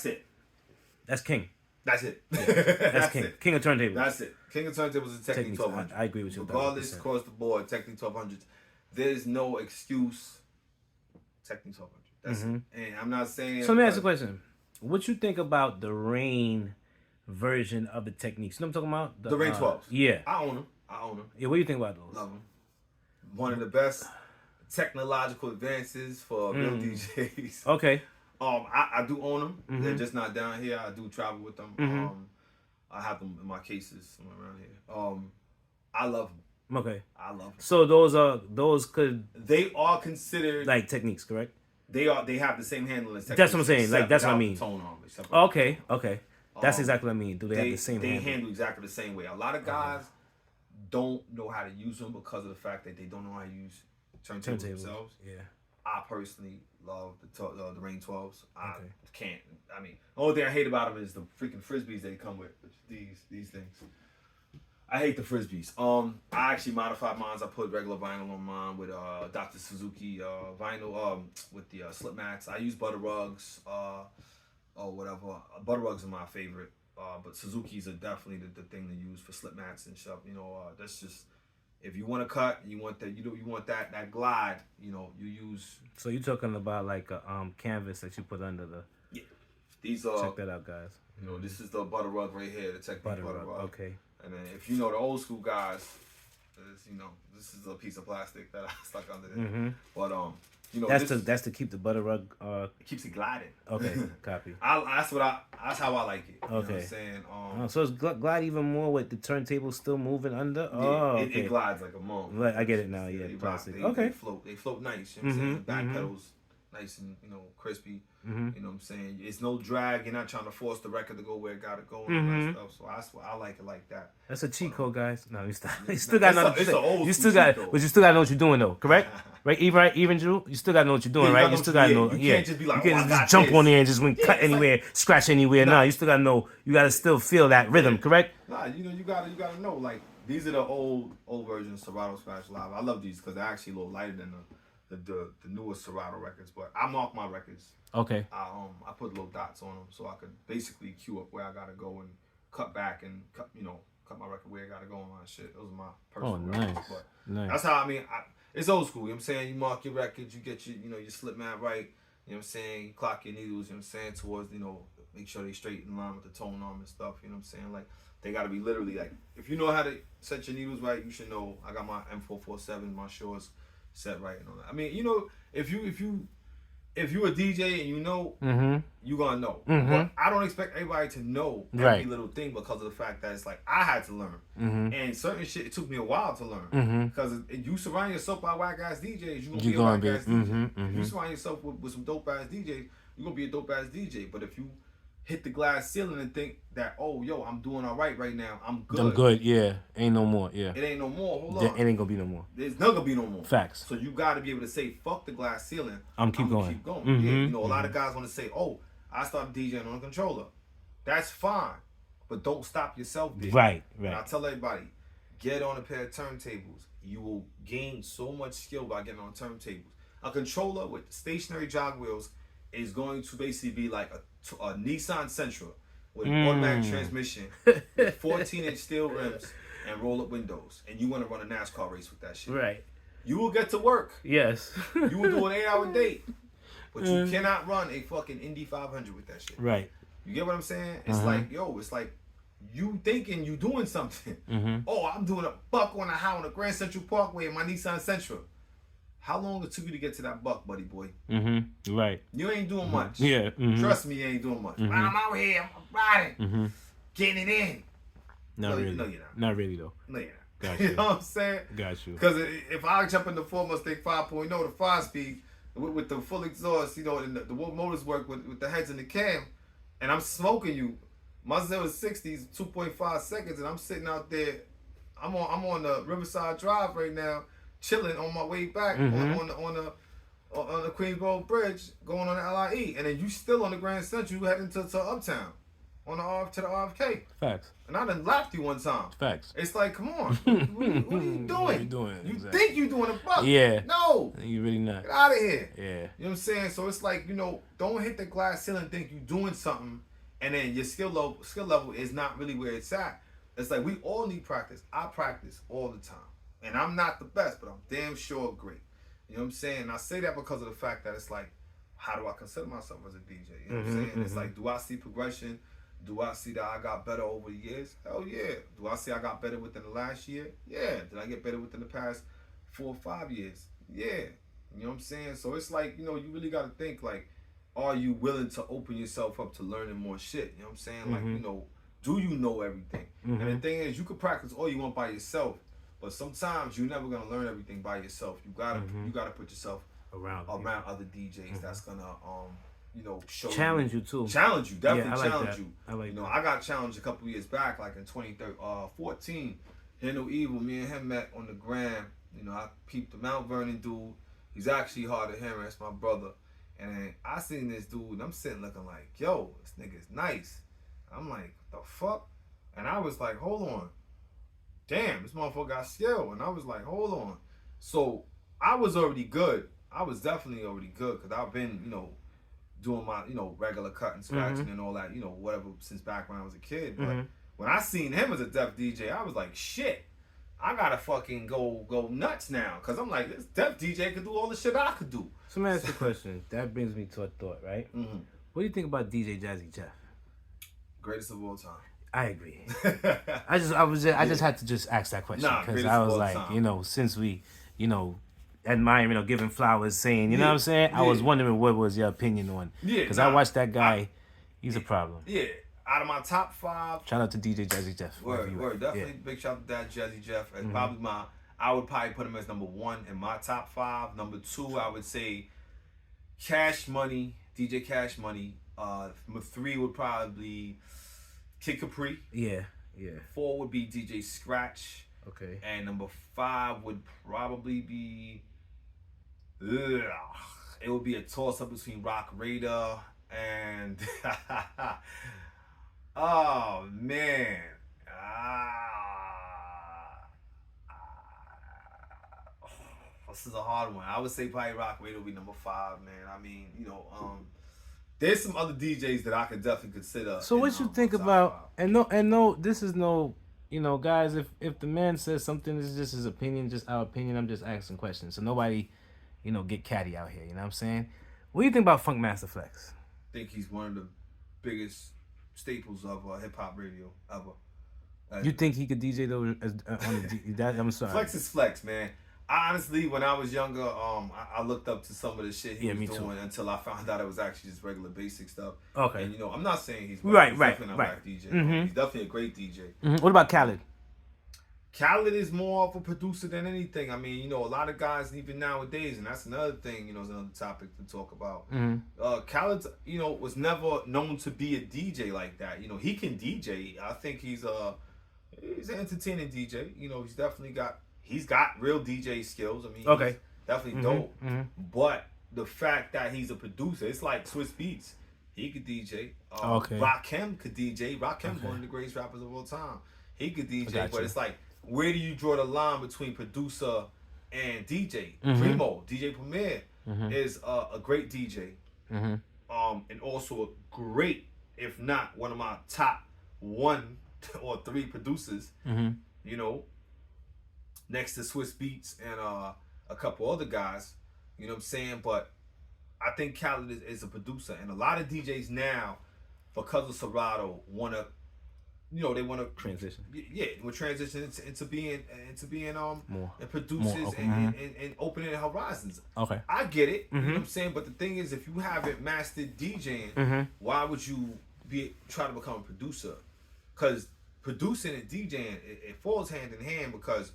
it. That's king. That's it. Yeah, that's king. It. King of turntables. That's it. King of turntables is Technic 1200. I agree with you. Regardless, across the board, Technic 1200s. There's no excuse. Technic 1200. That's it. And I'm not saying. So let me ask you a question. What you think about the Rain version of the techniques? You know what I'm talking about? The Rain 12s. Yeah. I own them. I own them. Yeah, what do you think about those? Love them. One of the best technological advances for real DJs. Okay. I do own them. They're just not down here. I do travel with them. I have them in my cases around here. I love them. Okay. I love them. So those could They are considered like techniques, correct? They have the same handling as techniques. That's what I'm saying. Like that's what I mean. Tone arm, except Okay. That's exactly what I mean. Do they have the same? They handle exactly the same way. A lot of guys don't know how to use them because of the fact that they don't know how to use turntables themselves. Yeah. I personally love the Rain 12s. I can't. I mean, the only thing I hate about them is the freaking frisbees they come with. These things. I hate the frisbees. I actually modified mine. I put regular vinyl on mine with Dr. Suzuki vinyl with the slip mats. I use butter rugs or whatever. Butter rugs are my favorite, but Suzuki's are definitely the thing to use for slip mats and stuff. That's just if you want to cut, you want that. You want that glide. You use. So you're talking about like a canvas that you put under the. Yeah. These are. Check that out, guys. This is the butter rug right here. The Technique butter rug. Okay. And then if you know the old school guys, this is a piece of plastic that I stuck under there. But that's to keep the butter rug. It keeps it gliding. Okay, copy. That's how I like it. You know what I'm saying? So it's glide even more with the turntable still moving under. It glides like a monk. I get it now. Yeah, plastic. Okay. They float nice. You know what I'm saying? The back pedals nice and crispy. You know what I'm saying? It's no drag. You're not trying to force the record to go where it gotta go and all that stuff. So that's why I like it like that. That's a cheat code, guys. No, you still got to it's an old you still got, but you still got to know what you're doing though, correct? Right, even Drew, you still got to know what you're doing, right? You still got to know. You can't just be like, you can't just jump on there and just cut anywhere, scratch anywhere. Nah, you still got to know. You got to still feel that rhythm, correct? Nah, you gotta know. Like these are the old versions of Serato Smash Live. I love these because they're actually a little lighter than the newest Serato records. But I mark my records. Okay. I put little dots on them so I could basically cue up where I gotta go and cut back and cut my record where I gotta go and all that shit. Those are my personal records. But that's how it's old school. You know what I'm saying? You mark your records, you get your slip mat right. You know what I'm saying? You clock your needles. You know what I'm saying? Towards make sure they straight in line with the tone arm and stuff. You know what I'm saying? Like they gotta be literally like if you know how to set your needles right, you should know. I got my M447, my shorts set right and all that. I mean, if you a DJ and you gonna know. But I don't expect everybody to know every little thing because of the fact that it's like I had to learn. And certain shit, it took me a while to learn. Because if you surround yourself by whack ass DJs, you're gonna be a whack ass DJ. If you surround yourself with some dope ass DJs, you're gonna be a dope ass DJ. But if you hit the glass ceiling and think that, I'm doing all right now, I'm good. Yeah. Ain't no more, yeah. It ain't no more, hold on. It ain't gonna be no more. There's not gonna be no more. Facts. So you gotta be able to say, fuck the glass ceiling. I'm keep going. Yeah, a lot of guys wanna say, I started DJing on a controller. That's fine. But don't stop yourself there. Right. And I tell everybody, get on a pair of turntables. You will gain so much skill by getting on turntables. A controller with stationary jog wheels is going to basically be like a Nissan Sentra with an automatic transmission, with 14-inch steel rims, and roll-up windows. And you want to run a NASCAR race with that shit. Right. You will get to work. Yes. You will do an 8-hour date. But you cannot run a fucking Indy 500 with that shit. Right. You get what I'm saying? It's like, it's like you thinking you doing something. I'm doing a buck on a Grand Central Parkway in my Nissan Sentra. How long it took you to get to that buck, buddy boy? Right. You ain't doing much. Yeah. Trust me, you ain't doing much. I'm out here, I'm riding, getting it in. Not really. No, you're not. Not really, though. No, you're not. Got you. You know what I'm saying? Got you. Because if I jump in the Ford Mustang 5.0, the 5-speed, with the full exhaust, and the motors work with the heads in the cam, and I'm smoking you, my 0-60 is 2.5 seconds, and I'm sitting out there, I'm on the Riverside Drive right now, chilling on my way back on the Queensboro Bridge, going on the LIE, and then you still on the Grand Central, heading to Uptown, to the RFK. Facts. And I done laughed you one time. Facts. It's like, come on, what are you doing? What are you doing? You Exactly. think you doing a buck? Yeah. No. You really not. Get out of here. Yeah. You know what I'm saying? So it's like, don't hit the glass ceiling and think you're doing something, and then your skill level is not really where it's at. It's like we all need practice. I practice all the time. And I'm not the best, but I'm damn sure great. You know what I'm saying? And I say that because of the fact that it's like, how do I consider myself as a DJ? You know what I'm saying? It's like, do I see progression? Do I see that I got better over the years? Hell yeah. Do I see I got better within the last year? Yeah. Did I get better within the past 4 or 5 years? Yeah. You know what I'm saying? So it's like, you really got to think like, are you willing to open yourself up to learning more shit? You know what I'm saying? Like, do you know everything? And the thing is, you could practice all you want by yourself, but sometimes you're never gonna learn everything by yourself. You gotta put yourself around other DJs that's gonna show challenge you too. Challenge you, definitely I like challenge that. you. I like that. I got challenged a couple years back, like in 2014. Handle Evil, me and him met on the gram. I peeped the Mount Vernon dude. He's actually hard to hear. That's my brother. And I seen this dude, and I'm sitting looking like, yo, this nigga's nice. I'm like, the fuck? And I was like, hold on. Damn, this motherfucker got skill. And I was like, hold on. So I was already good. I was definitely already good because I've been, doing my, regular cutting, scratching and all that, whatever since back when I was a kid. But when I seen him as a deaf DJ, I was like, shit. I gotta fucking go nuts now. Cause I'm like, this deaf DJ could do all the shit I could do. So let me ask you a question. That brings me to a thought, right? What do you think about DJ Jazzy Jeff? Greatest of all time. I agree. I just had to just ask that question because I was like, since we, admiring, giving flowers, saying, you know what I'm saying? I was wondering what was your opinion on. Because I watched that guy. He's a problem. Yeah. Out of my top 5. Shout out to DJ Jazzy Jeff. Word. Definitely big shout out to that Jazzy Jeff. And probably I would probably put him as number 1 in my top 5. Number 2, I would say Cash Money, DJ Cash Money. Number 3 would probably be Kid Capri. Yeah. 4 would be DJ Scratch. Okay. And number 5 would probably be it would be a toss up between Rock Raider and oh man. This is a hard one. I would say probably Rock Raider would be number 5, man. I mean, there's some other DJs that I could definitely consider. So what you think about and no, this is no, guys, if the man says something, this is just his opinion, just our opinion. I'm just asking questions. So nobody, get catty out here, you know what I'm saying? What do you think about Funk Master Flex? I think he's one of the biggest staples of hip hop radio ever. You think he could DJ though? I'm sorry. Flex is flex, man. Honestly, when I was younger, I looked up to some of the shit he was doing until I found out it was actually just regular basic stuff. Okay. And I'm not saying he's definitely not a whack DJ. He's definitely a great DJ. What about Khaled? Khaled is more of a producer than anything. I mean, a lot of guys even nowadays, and that's another thing, is another topic to talk about. Khaled, was never known to be a DJ like that. He can DJ. I think he's an entertaining DJ. He's got real DJ skills. I mean, he's definitely dope. But the fact that he's a producer, it's like Swiss Beats. He could DJ. Rakim could DJ. Rakim's one of the greatest rappers of all time. He could DJ, but it's like, where do you draw the line between producer and DJ? Primo, DJ Premier, is a great DJ. And also a great, if not one of my top 1 or 3 producers. Next to Swiss Beats and a couple other guys, you know what I'm saying? But I think Khaled is a producer, and a lot of DJs now, because of Serato, they want to transition. Yeah, we're transitioning into being more and producers and opening horizons. Okay, I get it. You know what I'm saying? But the thing is, if you haven't mastered DJing, why would you try to become a producer? Because producing and DJing, it falls hand in hand, because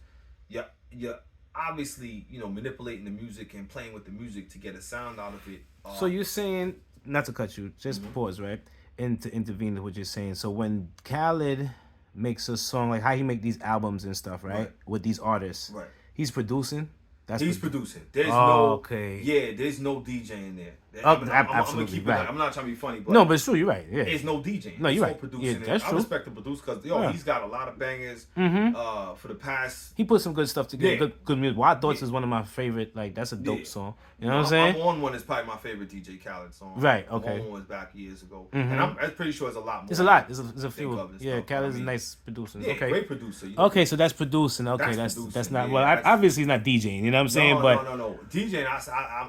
you're obviously, manipulating the music and playing with the music to get a sound out of it. So you're saying, not to cut you, just pause, right? And to intervene in what you're saying. So when Khaled makes a song, like how he make these albums and stuff, right? With these artists, he's producing. He's producing. There's there's no DJ in there. Absolutely, right. I'm not trying to be funny, but no, but it's true. You're right. Yeah, there's no DJ. No, you're right. Producing. Yeah, that's true. I respect the producer because he's got a lot of bangers. For the past, he put some good stuff together. Good music. Wild Thoughts is one of my favorite. Like, that's a dope song. You know what I'm saying? I'm On One is probably my favorite DJ Khaled song. Right. Okay. On One was back years ago, and I'm pretty sure it's a lot more. It's a lot. There's a few. Yeah, Khaled's a nice producer. Yeah, okay. Great producer. Okay, so that's producing. Okay, that's not. Well, obviously he's not DJing. You know what I'm saying? No. DJing,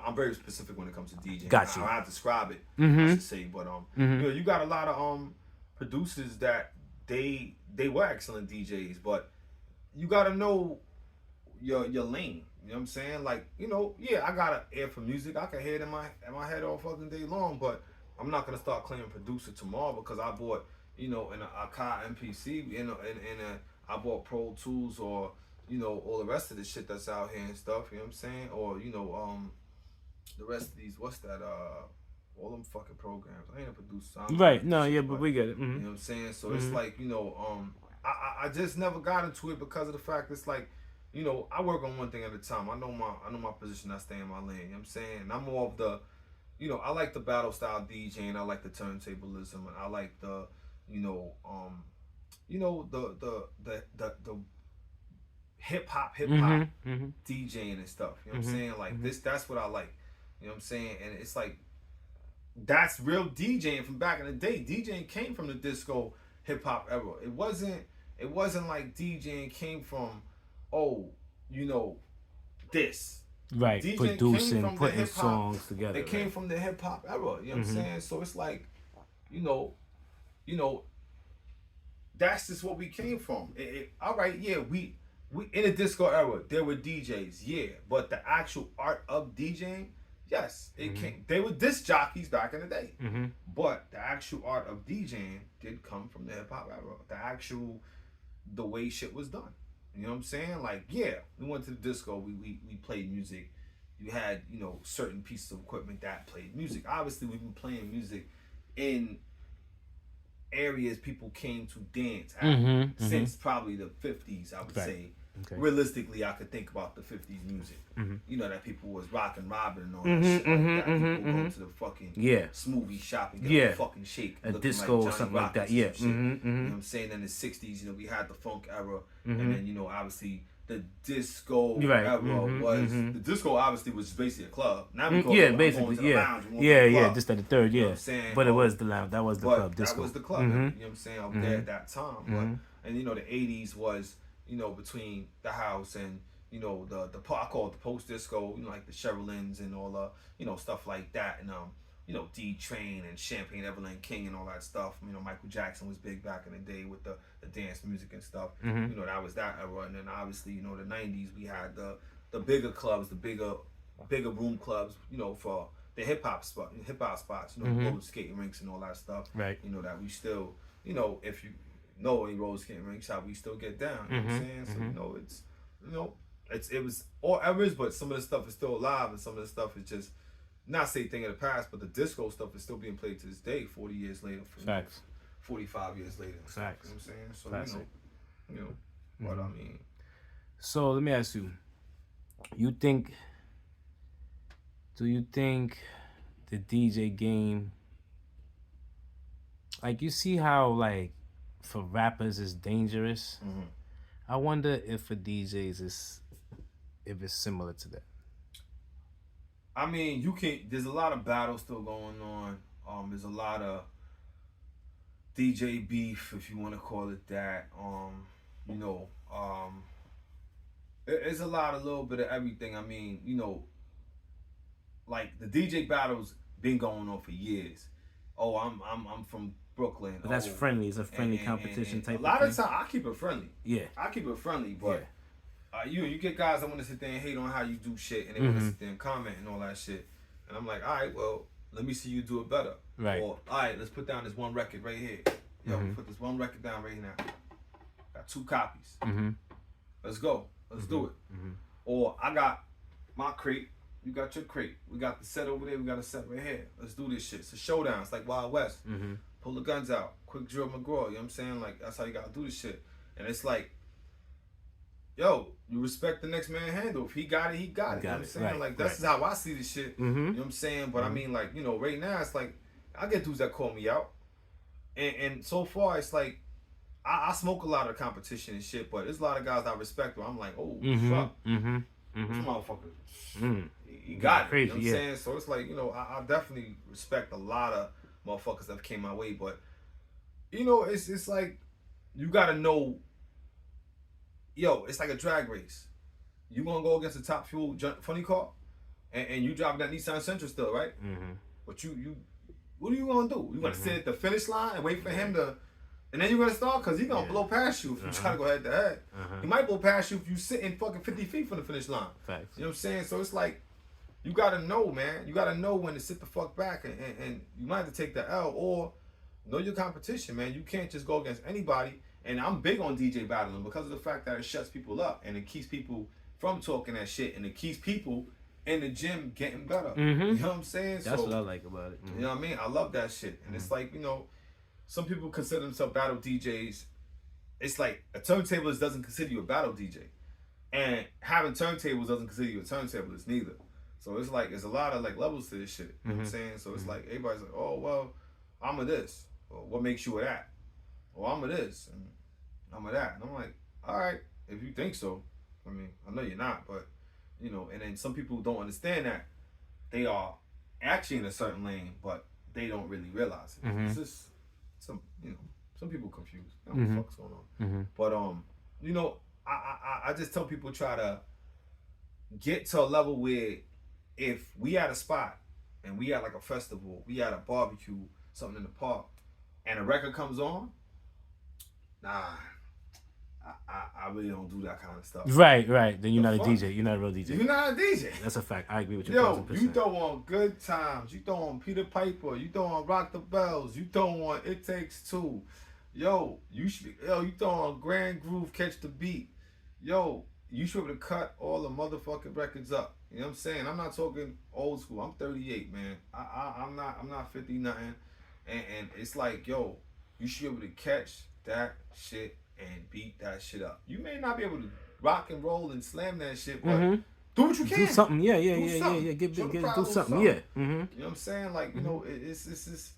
I'm very specific when it comes to DJing. Got you. I describe it. I should say, but you got a lot of producers that they were excellent DJs, but you gotta know your lane. You know what I'm saying? Like, yeah, I got an ear for music. I can hear it in my head all fucking day long, but I'm not gonna start claiming producer tomorrow because I bought, in a car MPC, I bought Pro Tools or, all the rest of the shit that's out here and stuff, you know what I'm saying? Or, the rest of these, what's that, all them fucking programs. I ain't a producer. I'm Right. No. shit, Yeah. But we get it. you know what I'm saying? So it's Mhm. like, I just never got into it because of the fact it's like, I work on one thing at a time. I know my position. I stay in my lane. You know what I'm saying? And I'm more of the, I like the battle style DJing. I like the turntablism, and I like the, the hip hop Mhm. DJing and stuff. You know what I'm Mhm. saying? Like Mhm. that's what I like. You know what I'm saying? And it's like that's real DJing from back in the day. DJing came from the disco hip hop era. It wasn't like DJing came from, oh, you know, this. Right. DJing came Producing, from the putting hip hop. songs together. It came Right. from the hip hop era. You know what I'm Mhm. saying? So it's like, you know, you know, that's just what we came from. All right, yeah, we in the disco era, there were DJs, yeah, but the actual art of DJing, yes, it came. They were disc jockeys back in the day, Mhm. but the actual art of DJing did come from the hip hop era. The way shit was done. You know what I'm saying? Like, yeah, we went to the disco. We played music. You had certain pieces of equipment that played music. Obviously, we've been playing music in areas people came to dance at Mhm. Mhm. since probably the 50s, I would Right. say. Okay. Realistically, I could think about the 50s music. Mhm. That people was rocking Robin and all that Mhm. shit like Mhm. that. Mhm. People go Mhm. to the fucking Yeah. smoothie shop and get Yeah. a fucking shake A looking disco like or Johnny something like that. Rockets Yeah. or some shit. Mhm. You know Mhm. what I'm saying? In the 60s, we had the funk era. And Mhm. then, obviously the disco Right. era Mhm. was, Mhm. the disco obviously was basically a club. Now we call Yeah. it, I'm going Basically. to the Yeah. lounge, I'm going to Yeah. the Yeah. club. Just at the third. You know what Yeah. I'm saying? But it was the lounge. That was the club. But that Disco. was the club, Mhm. you know what I'm saying, out there at that time. Mhm. And the 80s was, between the house and, I call it the post disco, like the Sherilyn's and all the, stuff like that. And, D Train and Champagne Evelyn King and all that stuff. Michael Jackson was big back in the day with the dance music and stuff. Mhm. That was that era. And then obviously, the 90s, we had the bigger clubs, the bigger room clubs, for the hip hop spots, the Mhm. roller skating rinks and all that stuff. Right. That we still, if you know any roller skating rinks, how we still get down. You know what I'm saying? So it's, it was all eras, but some of the stuff is still alive, and some of the stuff is just not say thing of the past, but the disco stuff is still being played to this day, 40 years later. Facts. 45 years later. And stuff, Facts. you know what I'm saying? So Classic. what I mean. So let me ask you. Do you think the DJ game, like, you see how, like, for rappers it's dangerous? Mm-hmm. I wonder if for DJs if it's similar to that. I mean, there's a lot of battles still going on. There's a lot of DJ beef, if you want to call it that. You know, it's a little bit of everything. I mean, like the DJ battles been going on for years. Oh, I'm from Brooklyn. But that's friendly. It's a friendly competition and type a lot of of thing. time I keep it friendly. Yeah. I keep it friendly, but Yeah. you get guys that want to sit there and hate on how you do shit, and they want to sit there and comment and all that shit. And I'm like, all right, well, let me see you do it better. Right. Or all right, let's put down this one record right here. Yo, put this one record down right now. Got 2 copies. Let's go. Let's do it. Or I got my crate. You got your crate. We got the set over there. We got a set right here. Let's do this shit. It's a showdown. It's like Wild West. Pull the guns out. Quick drill McGraw. You know what I'm saying? Like, that's how you got to do this shit. And it's like, yo, you respect the next man handle. If he got it, he got it. You know what I'm saying? Right, like, that's how I see this shit. You know what I'm saying? But I mean, like, right now, it's like, I get dudes that call me out. And so far, it's like, I smoke a lot of competition and shit, but there's a lot of guys I respect where I'm like, oh, fuck. This motherfucker, he got it. Crazy, You know what I'm saying? So it's like, I definitely respect a lot of motherfuckers that came my way, but, it's like, you gotta know, it's like a drag race. You gonna go against the top fuel funny car, and you drive that Nissan Sentra still, right? But you what are you gonna do? You gonna sit at the finish line and wait for him to And then you're gonna start because he's gonna blow past you if you try to go head to head. He might blow past you if you sitting fucking 50 feet from the finish line. Facts. You know what I'm saying? So it's like you gotta know, man. You gotta know when to sit the fuck back, and you might have to take the L or know your competition, man. You can't just go against anybody. And I'm big on DJ battling because of the fact that it shuts people up and it keeps people from talking that shit and it keeps people in the gym getting better. You know what I'm saying? That's what I like about it. You know what I mean? I love that shit. And it's like, you know, some people consider themselves battle DJs. It's like a turntablist doesn't consider you a battle DJ. And having turntables doesn't consider you a turntablist neither. So it's like, there's a lot of like levels to this shit. You know what I'm saying? So it's like, everybody's like, oh, well, I'm a this. Or what makes you a that? Well, I'm a this. And I'm a that. And I'm like, all right, if you think so. I mean, I know you're not, but, you know, and then some people don't understand that they are actually in a certain lane, but they don't really realize it. It's just some people confused. I don't know what the fuck's going on. But, you know, I just tell people try to get to a level where if we at a spot and we at like a festival, we at a barbecue, something in the park, and a record comes on, nah, I really don't do that kind of stuff. Right. Then you're not a DJ. You're not a real DJ. You're not a DJ. That's a fact. I agree with you. Yo, 1,000%. you throw on Good Times. You throw on Peter Piper. You throw on Rock the Bells. You throw on It Takes Two. Yo, you throw on Grand Groove, Catch the Beat. Yo, you should be able to cut all the motherfucking records up. You know what I'm saying? I'm not talking old school. I'm 38, man. I'm not 50 nothing. And it's like, yo, you should be able to catch that shit and beat that shit up. You may not be able to rock and roll and slam that shit, but do what you can. Do something. Yeah. Do something. Yeah. You know what I'm saying? Like, you know, it's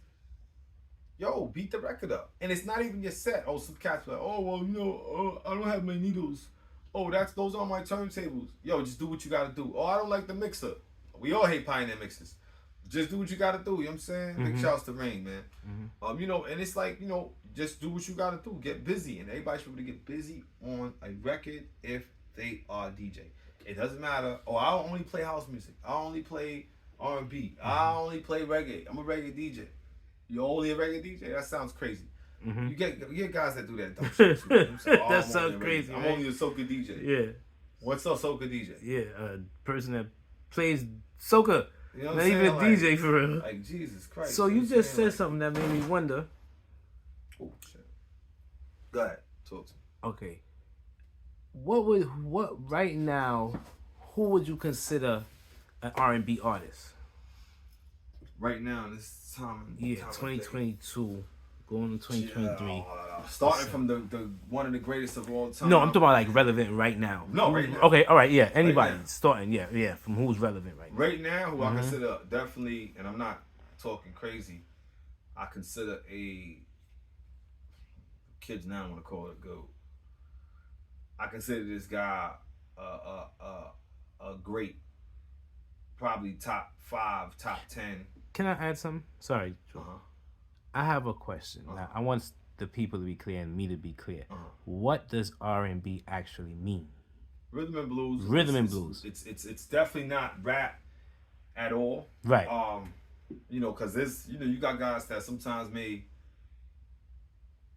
yo, beat the record up. And it's not even your set. Oh, some cats are like, oh, well, you know, I don't have my needles. Oh, those are my turntables. Yo, just do what you gotta do. Oh, I don't like the mixer. We all hate Pioneer mixers. Just do what you gotta do. You know what I'm saying? Big shouts to Rain, man. You know, and it's like, you know, just do what you gotta do. Get busy. And everybody should be able to get busy on a record if they are a DJ. It doesn't matter. Oh, I only play house music. I only play R&B. I only play reggae. I'm a reggae DJ. You're only a reggae DJ? That sounds crazy. You get guys that do that dumb shit too. You know oh, that sounds crazy. I'm only a soca DJ. Yeah. What's up, soca DJ? Yeah, a person that plays soca. You know what Not I'm even a saying? DJ like, for real. Like, Jesus Christ. So you just said like, something that made me wonder. Oh, shit. Go ahead. Talk to me. Okay. What right now, who would you consider an R&B artist? Right now, this time. Yeah, 2022. Going to 2023. Starting from the one of the greatest of all time. No, I'm talking about like relevant right now. No, right now. Okay, all right, yeah. Anybody Right now. Starting, yeah. From who's relevant right now? Right now, who I consider definitely, and I'm not talking crazy, I consider kids now want to call it GOAT. I consider this guy a great, probably top 5, top 10. Can I add something? Sorry, I have a question. Now, I want the people to be clear and me to be clear. What does R&B actually mean? Rhythm and blues. Rhythm and blues. It's definitely not rap at all. Right. You know, because there's, you know, you got guys that sometimes may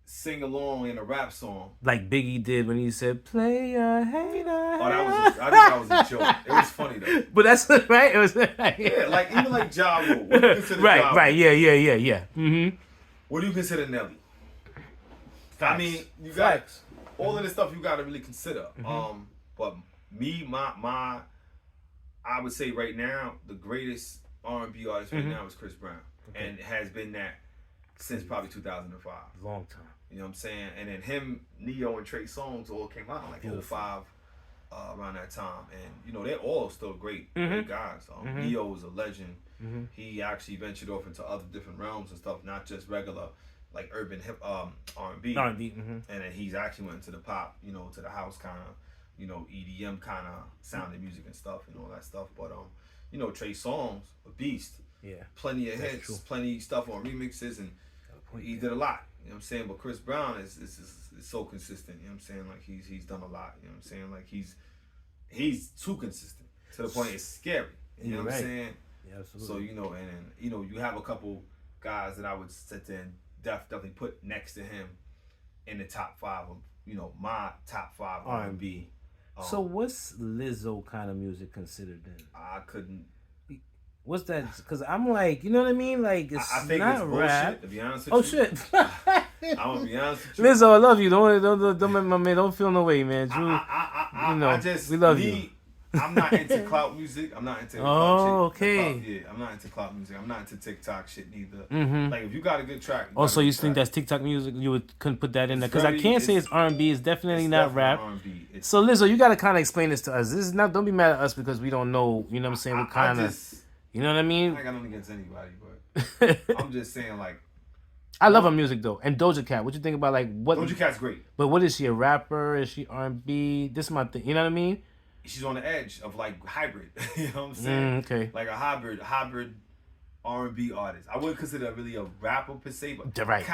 sing along in a rap song. Like Biggie did when he said, "Play a hater." Oh, I think that was a joke. It was funny though. But that's right. It was yeah, like even like Ja Rule. What do you consider Ja Rule? Right. Yeah. What do you consider Nelly? Facts. I mean, you got all of this stuff you got to really consider. But me, my, I would say right now the greatest R&B artist right now is Chris Brown, and has been that since probably 2005. Long time. You know what I'm saying? And then him, Neo, and Trey Songz all came out in like 05, around that time. And, you know, they're all still great guys. Neo is a legend. He actually ventured off into other different realms and stuff, not just regular, like urban hip R&B. And then he's actually went into the pop, you know, to the house kind of, you know, EDM kind of sounding music and stuff and all that stuff. But, you know, Trey Songz, a beast. Yeah. Plenty of hits, plenty of stuff on remixes, and he did a lot. You know what I'm saying? But Chris Brown is so consistent. You know what I'm saying? Like he's done a lot. You know what I'm saying? Like he's too consistent to the point it's scary. You know what I'm saying? Yeah, absolutely. So, you know, and you know, you have a couple guys that I would sit there and definitely put next to him. in the top five of my top five R&B. R&B. So what's Lizzo kind of music considered then? I couldn't. What's that? Because I'm like, you know what I mean? Like, it's I think not it's rap. bullshit. To be honest with Oh you. shit! I'm gonna be honest with you. Lizzo, I love you. Don't make my man. Don't feel no way, man. Drew, I just we love you. I'm not into clout music. I'm not into okay. Yeah, I'm not into clout music. I'm not into TikTok shit neither. Mm-hmm. Like if you got a good track. Also, you think that's TikTok music? You couldn't put that in there because I can't say it's R&B. It's definitely not rap. R&B. So Lizzo, you got to kind of explain this to us. This is not. Don't be mad at us because we don't know. You know what I'm saying? What kind of. You know what I mean? I got nothing against anybody, but I'm just saying like. I love her music though, and Doja Cat. What you think about like what? Doja Cat's great. But what is she? A rapper? Is she R&B? This is my thing. You know what I mean? She's on the edge of like hybrid. You know what I'm saying? Okay. Like a hybrid R&B artist. I wouldn't consider her really a rapper per se, but right.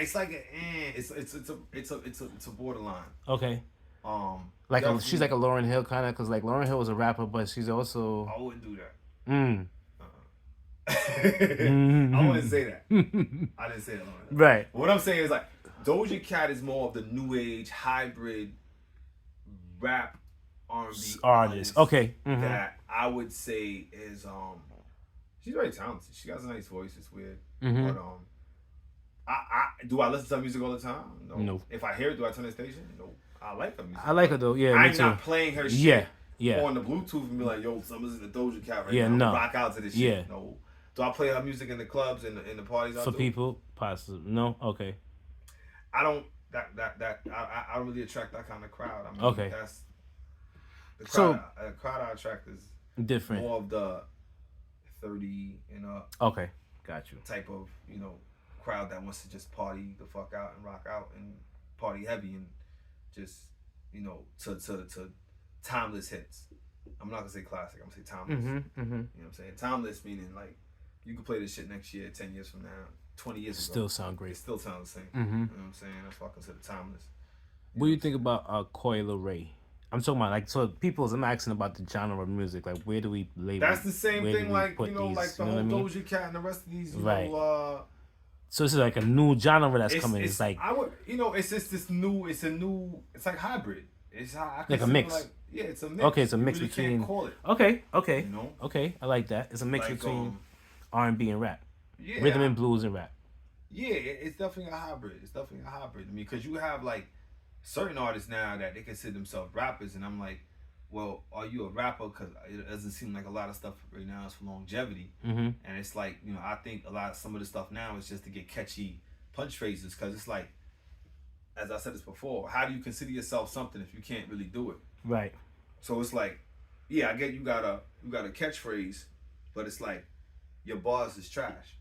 It's like it's a borderline. Okay. Like she's like a Lauryn Hill kind of, because like Lauryn Hill was a rapper, but she's also. I wouldn't do that. I wouldn't say that. I didn't say that. Right. What I'm saying is like Doja Cat is more of the new age hybrid rap R&B artist. Okay. That I would say is she's very talented. She got a nice voice. It's weird, but I do I listen to her music all the time? No. If I hear it, do I turn the station? No. I like her music. I like her though. Yeah, I'm not playing her shit. Yeah. On the Bluetooth and be like, yo, I'm listening to Doja Cat right now. No. Rock out to this shit. No. Do I play her music in the clubs and in the parties? For people, possibly. No. Okay. I don't. I don't really attract that kind of crowd. I mean, okay. That's the crowd. The crowd I attract is different. More of the 30 and up. Okay, got you. Type of crowd that wants to just party the fuck out and rock out and party heavy and just to timeless hits. I'm not gonna say classic. I'm gonna say timeless. You know what I'm saying? Timeless meaning like you can play this shit next year, 10 years from now, 20 years ago. Still sound great. It still sounds the same. You know what I'm saying? That's why I consider timeless. What do you think about Coi Leray? I'm talking about like I'm asking about the genre of music. Like where do we label? That's the same thing. Like like the whole Doja Cat and the rest of these. So this is like a new genre that's coming. It's like it's just this new. It's like hybrid. It's like a mix. It's a mix. Okay, it's a mix between. Can't call it. Okay. Okay, I like that. It's a mix between R&B and rap. Yeah, rhythm and blues and rap. Yeah, it's definitely a hybrid. I mean, because you have like certain artists now that they consider themselves rappers, and I'm like, well, are you a rapper? Because it doesn't seem like a lot of stuff right now is for longevity, and it's like I think some of the stuff now is just to get catchy punch phrases, because it's like, as I said this before, how do you consider yourself something if you can't really do it? Right. So it's like, yeah, I get you got a catchphrase, but it's like your bars is trash.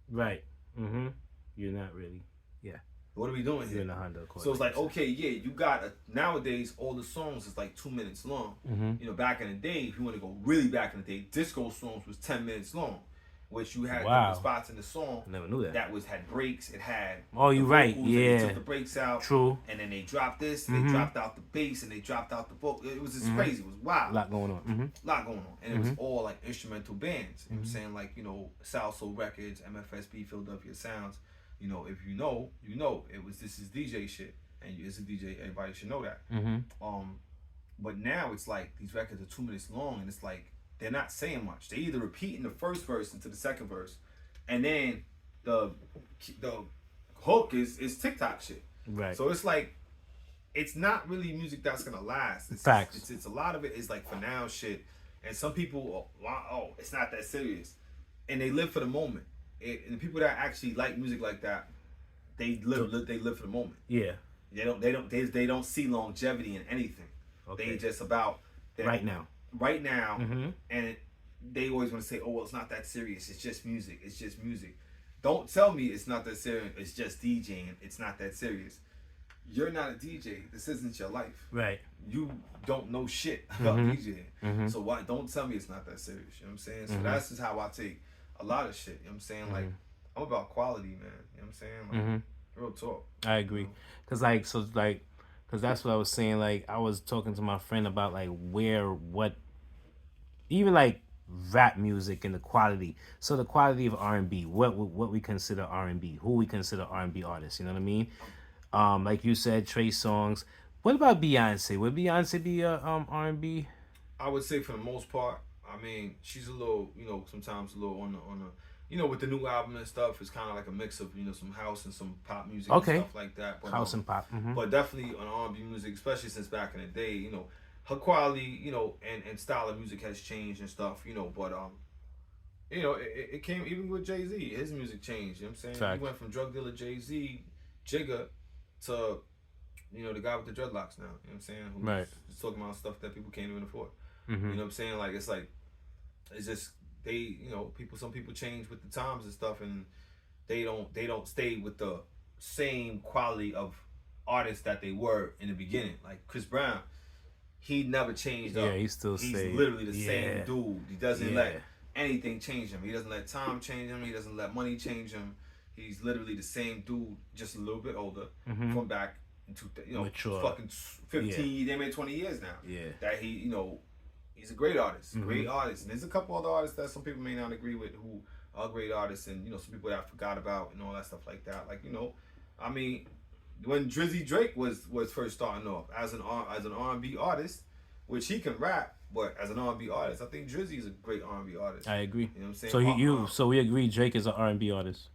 Right. You're not really. Yeah. What are we doing here? You're in a Honda Accord. So it's like, okay, yeah, you got nowadays all the songs is like 2 minutes long. Back in the day, if you want to go really back in the day, disco songs was 10 minutes long, which you had different spots in the song. I never knew that. That had breaks. It had. Oh, you're right. Yeah. They took the breaks out. True. And then they dropped this. They dropped out the bass and they dropped out the vocal. It was just crazy. It was wild. A lot going on. A lot going on, and it was all like instrumental bands. You know what I'm saying, like Salsoul Records, MFSB, Philadelphia Sounds. If you know, this is DJ shit, and as a DJ, everybody should know that. But now it's like these records are 2 minutes long, and it's like they're not saying much. They either repeating the first verse into the second verse, and then the hook is TikTok shit. Right. So it's like it's not really music that's gonna last. Facts. It's a lot of it is like for now shit, and some people it's not that serious, and they live for the moment. And the people that actually like music like that, they live for the moment. Yeah. They don't see longevity in anything. Okay. They just about right now. And they always want to say, "Oh, well, it's not that serious. It's just music. It's just music." Don't tell me it's not that serious. It's just DJing. It's not that serious. You're not a DJ. This isn't your life. Right. You don't know shit about DJing. So why? Don't tell me it's not that serious. You know what I'm saying? So that's just how I take a lot of shit. You know what I'm saying? Like, I'm about quality, man. You know what I'm saying? Like, real talk. I agree. Because that's what I was saying. Like, I was talking to my friend about, like, even, like, rap music and the quality. So the quality of R&B, what we consider R&B, who we consider R&B artists, you know what I mean? Like you said, Trey songs. What about Beyonce? Would Beyonce be a R&B? I would say for the most part. I mean, she's a little, sometimes a little on the, with the new album and stuff. It's kind of like a mix of some house and some pop music and Okay, stuff like that. house and pop. But definitely on R&B music, especially since back in the day, her quality, and style of music has changed and stuff, But it came even with Jay Z. His music changed. You know what I'm saying? Fact. He went from drug dealer Jay Z, Jigga, to the guy with the dreadlocks now. You know what I'm saying? Who's Right. talking about stuff that people can't even afford. Mm-hmm. You know what I'm saying? It's just they, some people change with the times and stuff, and they don't stay with the same quality of artists that they were in the beginning. Like Chris Brown, he never changed up. Yeah, he's literally the same dude. He doesn't Yeah. let anything change him. He doesn't let time change him. He doesn't let money change him. He's literally the same dude, just a little bit older from back into Mature. fucking 15. They made 20 years now. Yeah. That he's a great artist, great artist. And there's a couple other artists that some people may not agree with who are great artists, and some people that I forgot about and all that stuff like that. Like I mean, when Drizzy Drake was first starting off as an R&B artist, which he can rap, but as an R&B artist, I think Drizzy is a great R&B artist. I agree. You know what I'm saying? So we agree Drake is an R&B artist.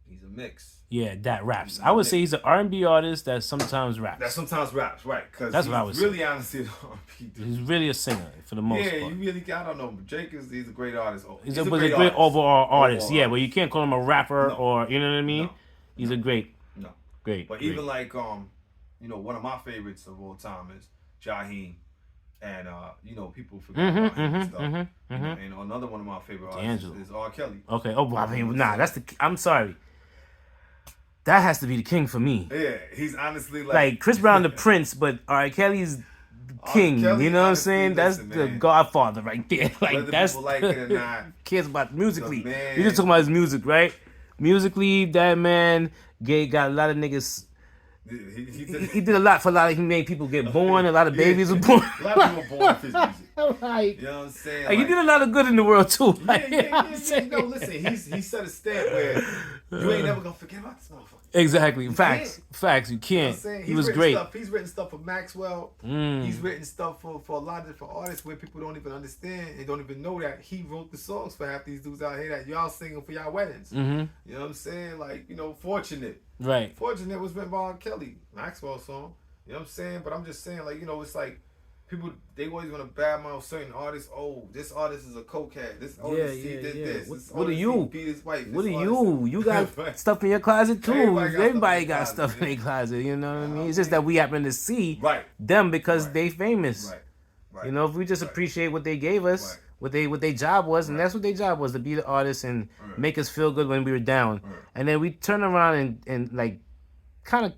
He's a mix. Yeah, that raps. I would say he's an R&B artist that sometimes raps. That sometimes raps, right? Because That's what I would say. Really honestly an R&B dude. He's really a singer for the most part. You really, I don't know. Drake he's a great artist. He's a great overall artist. Overall Yeah, but you can't call him a rapper No. or, you know what I mean? No. He's a great. But even like one of my favorites of all time is Jaheim. And people forget about him and stuff. And another one of my favorite artists is R. Kelly. Okay. Oh, I mean, that's I'm sorry. That has to be the king for me. Yeah, he's honestly like Chris Brown, the prince, but R. Kelly's the king. Kelly, you know what I'm honestly, saying? That's listen, the man. godfather right there. Like Whether that's people like it or not, cares about musically. the man- You just talking about his music, right? Musically, that man got a lot of niggas. He did a lot for a lot of. He made people get born. A lot of babies were born. A lot of people were born with his music. Like, You know what I'm saying? like, he did a lot of good in the world too. Yeah, Like, you know what I'm yeah. saying? No, listen, he set a stamp where you ain't never gonna forget about this motherfucker. Exactly. Facts. can't. Facts. You You know can't. what I'm saying? He was written great. Stuff. He's written stuff for Maxwell. He's written stuff for a lot of different artists where people don't even understand and don't even know that he wrote the songs for half these dudes out here that y'all singing for y'all weddings. Mm-hmm. You know what I'm saying? Like, Fortunate. Right. Fortunate was written by R. Kelly, Maxwell song. You know what I'm saying? But I'm just saying, like, it's like people, they always want to badmouth certain artists. Oh, this artist is a cokehead. This artist, he did this. This What are artist, you? he beat his wife. What This are you? artist- You got stuff in your closet too. Everybody got Everybody stuff in got their stuff closet. in their closet. You know what I mean? It's just that we happen to see Right. them because Right. they famous. Right. You know, if we just Right. appreciate what they gave us, Right. what their job was, and Right. that's what their job was, to be the artist and Right. make us feel good when we were down. Right. And then we turn around and like kind of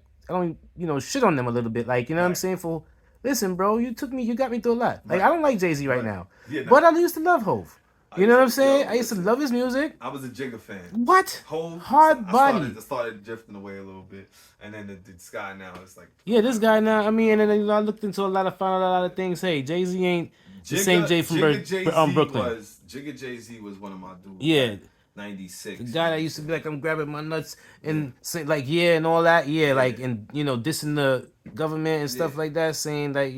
shit on them a little bit, like, you know what I'm Right. saying? Listen, bro, you got me through a lot. Like, Right. I don't like Jay-Z right Right. now, Yeah, no. but I used to love Hov. You know what I'm saying? I used to listen. love his music. I was a Jigga fan. What? Hov, Hard body. I started drifting away a little bit, and then the Sky now it's like. Yeah, this guy now. I mean, and then I looked into found out a lot of things. Hey, Jay-Z ain't the same Jay from Brooklyn. Jigga Jay-Z was one of my dudes. Yeah. 96. The guy that used to be like, I'm grabbing my nuts and say like, yeah, and all that. Yeah, like, and dissing the government and stuff like that, saying like,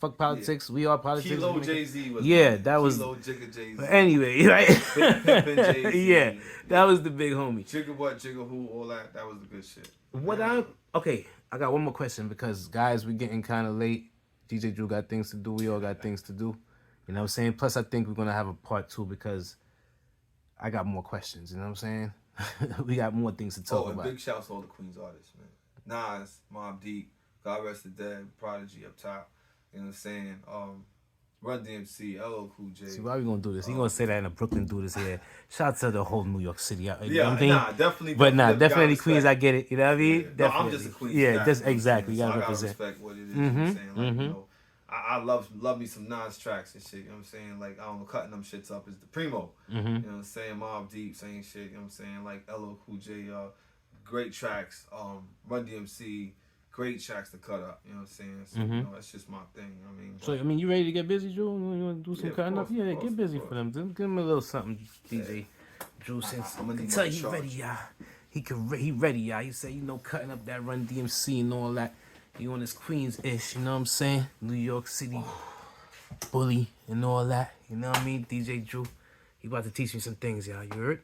fuck politics. We are politics. Kilo Jay-Z was. That was. Kilo Jigga Jay-Z. But anyway, right? Pimpin' Jay-Z. Yeah, that was the big homie. Jigga what, Jigga who, all that. That was the good shit. Okay, I got one more question because guys, we're getting kind of late. DJ Drew got things to do. We all got things to do. You know what I'm saying? Plus, I think we're gonna have a part 2 because I got more questions. You know what I'm saying? We got more things to talk about. Big shouts to all the Queens artists, man. Nas, Mobb Deep, God Rest the Dead, Prodigy up top. You know what I'm saying? Run DMC, LL Cool J. See, why we gonna do this? He gonna say that in a Brooklyn do this here. Shout out to the whole New York City. You know what I mean? Definitely. But definitely gotta Queens. respect. I get it. You know what I mean? No, Definitely. I'm just a Queens. Yeah, guy, just you know what I'm exactly. You saying? gotta So I represent. respect what it is. You know what I'm saying? Like, I love me some Nas tracks and shit. You know what I'm saying? Like, I don't know, cutting them shits up is the primo. You know what I'm saying? Mobb Deep saying shit. You know what I'm saying? Like LL Cool J, great tracks. Run DMC, great tracks to cut up. You know what I'm saying? So that's just my thing. You know what I mean? So I mean, you ready to get busy, Drew? You want to do some Yeah, of cutting up? course, Yeah, of course, get busy of for them. Give him a little something, DJ Drew. Since I'm gonna need until my he charge. ready, he ready, y'all. He said, you know, cutting up that Run DMC and all that. He on his Queens-ish, you know what I'm saying? New York City bully and all that. You know what I mean? DJ Drew. He about to teach me some things, y'all. You heard?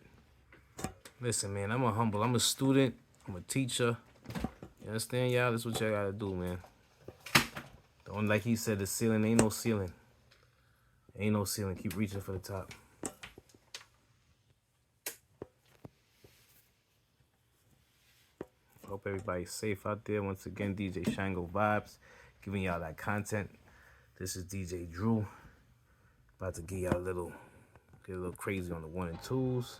Listen, man, I'm a student. I'm a teacher. You understand, y'all? This is what y'all gotta do, man. Don't, like he said, the ceiling ain't no ceiling. Ain't no ceiling. Keep reaching for the top. Hope everybody's safe out there. Once again, DJ Shango Vibes, giving y'all that content. This is DJ Drew. About to get y'all get a little crazy on the 1 and 2s.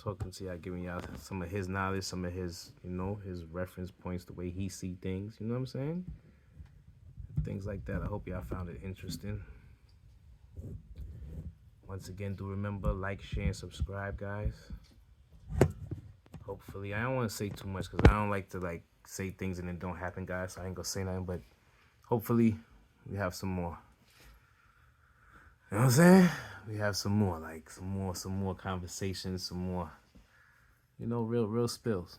Talking to y'all, giving y'all some of his knowledge, some of his, you know, his reference points, the way he see things. You know what I'm saying? Things like that. I hope y'all found it interesting. Once again, do remember, like, share, and subscribe, guys. Hopefully, I don't want to say too much because I don't like to like say things and it don't happen, guys. So I ain't gonna say nothing, but hopefully we have some more. You know what I'm saying? We have some more, like some more conversations, some more, you know, real spills.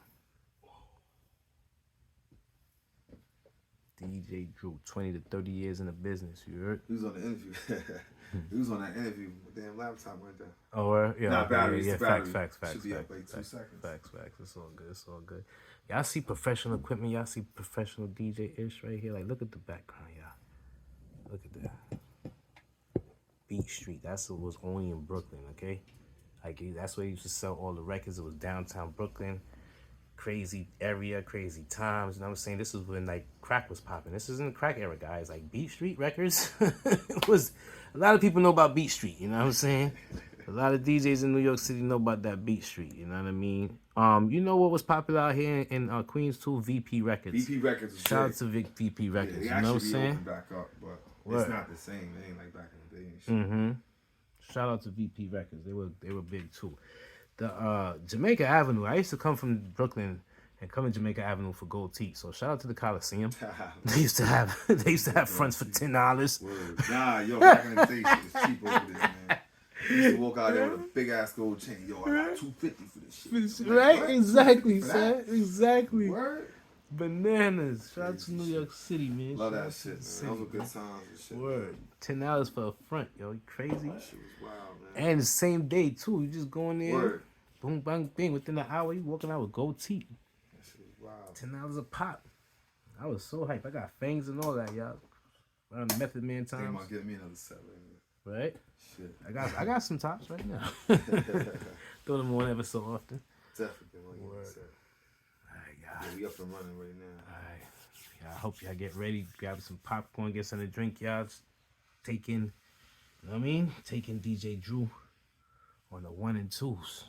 DJ Drew, 20 to 30 years in the business. You heard? He was on the interview. He was on that interview. Damn laptop went down. Oh, yeah. Not batteries. Yeah, battery. Facts. Should be up like 2 seconds. Facts. It's all good. Y'all see professional equipment. Y'all see professional DJ-ish right here. Like, look at the background, y'all. Look at that. Beat Street. That's what was only in Brooklyn, okay? Like, that's where you used to sell all the records. It was downtown Brooklyn. Crazy area, crazy times. You know what I'm saying? This was when, like, crack was popping. This isn't the crack era, guys. Like, Beat Street Records was... A lot of people know about Beat Street, you know what I'm saying? A lot of DJs in New York City know about that Beat Street, you know what I mean? You know what was popular out here in Queens too? VP Records. VP Records was Shout out big. to VP Records, Yeah, you know what I'm saying? Opened back up, but it's not the same. It ain't like back in the day and shit. Mm-hmm. Shout out to VP Records. They were big too. The Jamaica Avenue. I used to come from Brooklyn and come to Jamaica Avenue for gold teeth. So shout out to the Coliseum. They used to have fronts for $10. Nah, yo, back in the day, shit was cheap over this, man. You used to walk out there with a big ass gold chain. Yo, I got $250 for this shit. Right? What? Exactly, For son. that? Exactly. Word? Bananas. Shout out to New York City, man. Love Shout that out shit, to the man. Those were city, good times and shit. Word. $10 for a front, yo. You crazy? That shit was wild, man. And the same day too. You just go in there, Word. boom, bang, bing. Within an hour, you walking out with gold teeth. That shit was wild. $10 a pop. I was so hyped. I got fangs and all that, y'all. Around the Method Man Think times. about getting me another set, man. Right? Shit. I got some tops right now. Throw them on ever so often. Definitely. Like Word. said. Alright, Yeah, y'all. we up and running right now. Alright. I hope y'all get ready. Grab some popcorn, get something to drink, y'all. Take in, you know what I mean? Taking DJ Drew on the 1 and 2s.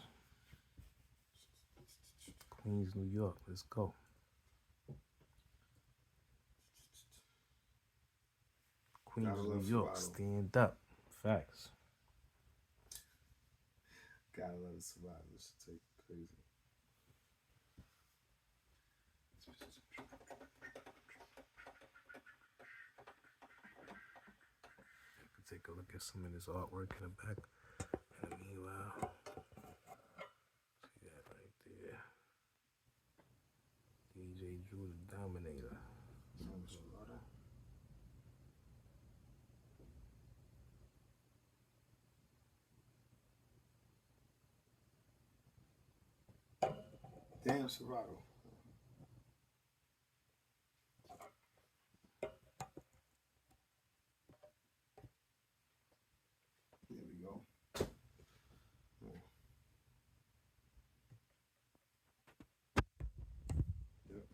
Queens, New York. Let's go. Queens, Gotta love New York. survival. Stand up. Facts. Gotta let it survive. This should take crazy. Take a look at some of this artwork in the back. In the meanwhile, see that right there. DJ Drew the Dominator. Damn, Serato. There we go. Yeah. Yep.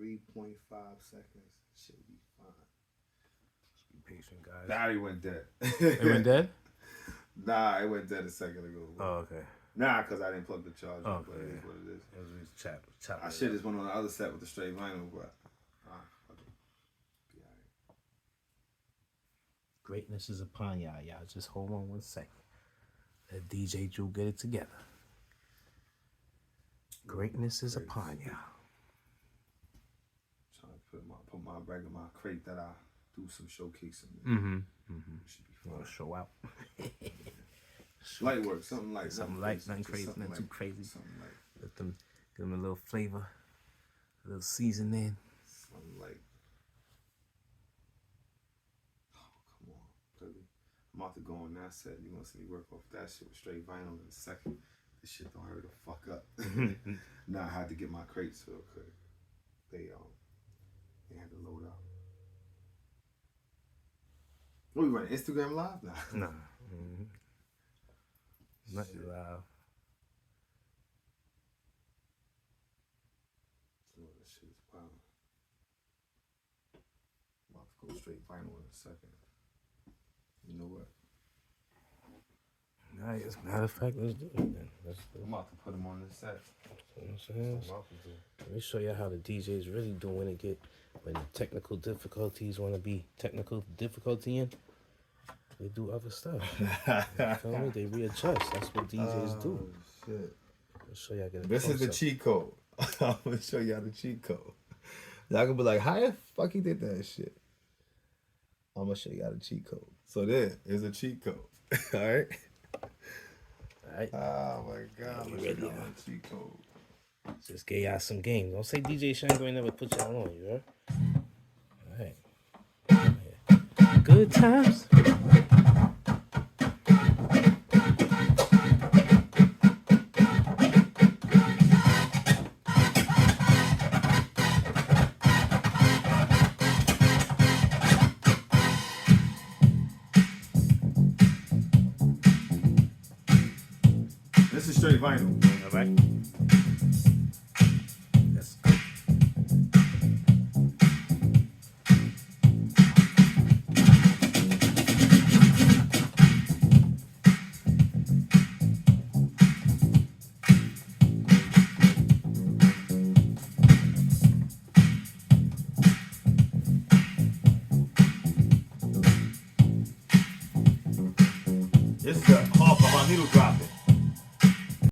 3.5 seconds. Should be fine. Be patient, guys. Battery went dead. It went dead? Nah, it went dead a second ago. Oh, okay. Nah, because I didn't plug the charger. Oh, But it is what it is. It was just chop. I should just went on the other set with the straight vinyl, but fuck it. Be all right. Greatness is upon y'all. Y'all just hold on 1 second. Let DJ Drew get it together. Greatness is Crazy. upon you. Trying to put my bag in my crate that I do some showcasing. Mm-hmm. Mm-hmm. Should be You fun. want to show out? Light work, something light. Something light, nothing crazy, something nothing too light, crazy. Something light. Let them give them a little flavor, a little seasoning. Something light. Oh, come on, Billy. I'm about to go on that set. You're gonna see me work off that shit with straight vinyl in a second. This shit don't hurry the fuck up. Now I had to get my crates real quick. They had to load up. What, we running Instagram live now? Nah. Mm-hmm. Nothing loud. Oh, that shit is wild. I'm about to go straight vinyl in a second. You know what? Nah, as a matter of fact, let's do it then. I'm about to put them on the set. You know what I'm saying? That's what I'm about to do. Let me show you how the DJs really do when when technical difficulties want to be technical difficulty in. They do other stuff. You feel me? They readjust. That's what DJs do. Shit. I'll show you. This is the cheat code. I'm gonna show y'all the cheat code. Y'all gonna be like, how the fuck he did that shit? I'm gonna show y'all the cheat code. So there is a cheat code. All right. All right. Oh my god. You ready, Show y'all the cheat code. Just gave y'all some games. Don't say DJ Shango ain't never put y'all on, you heard? All right. Yeah. Good times. This is straight vinyl. All right.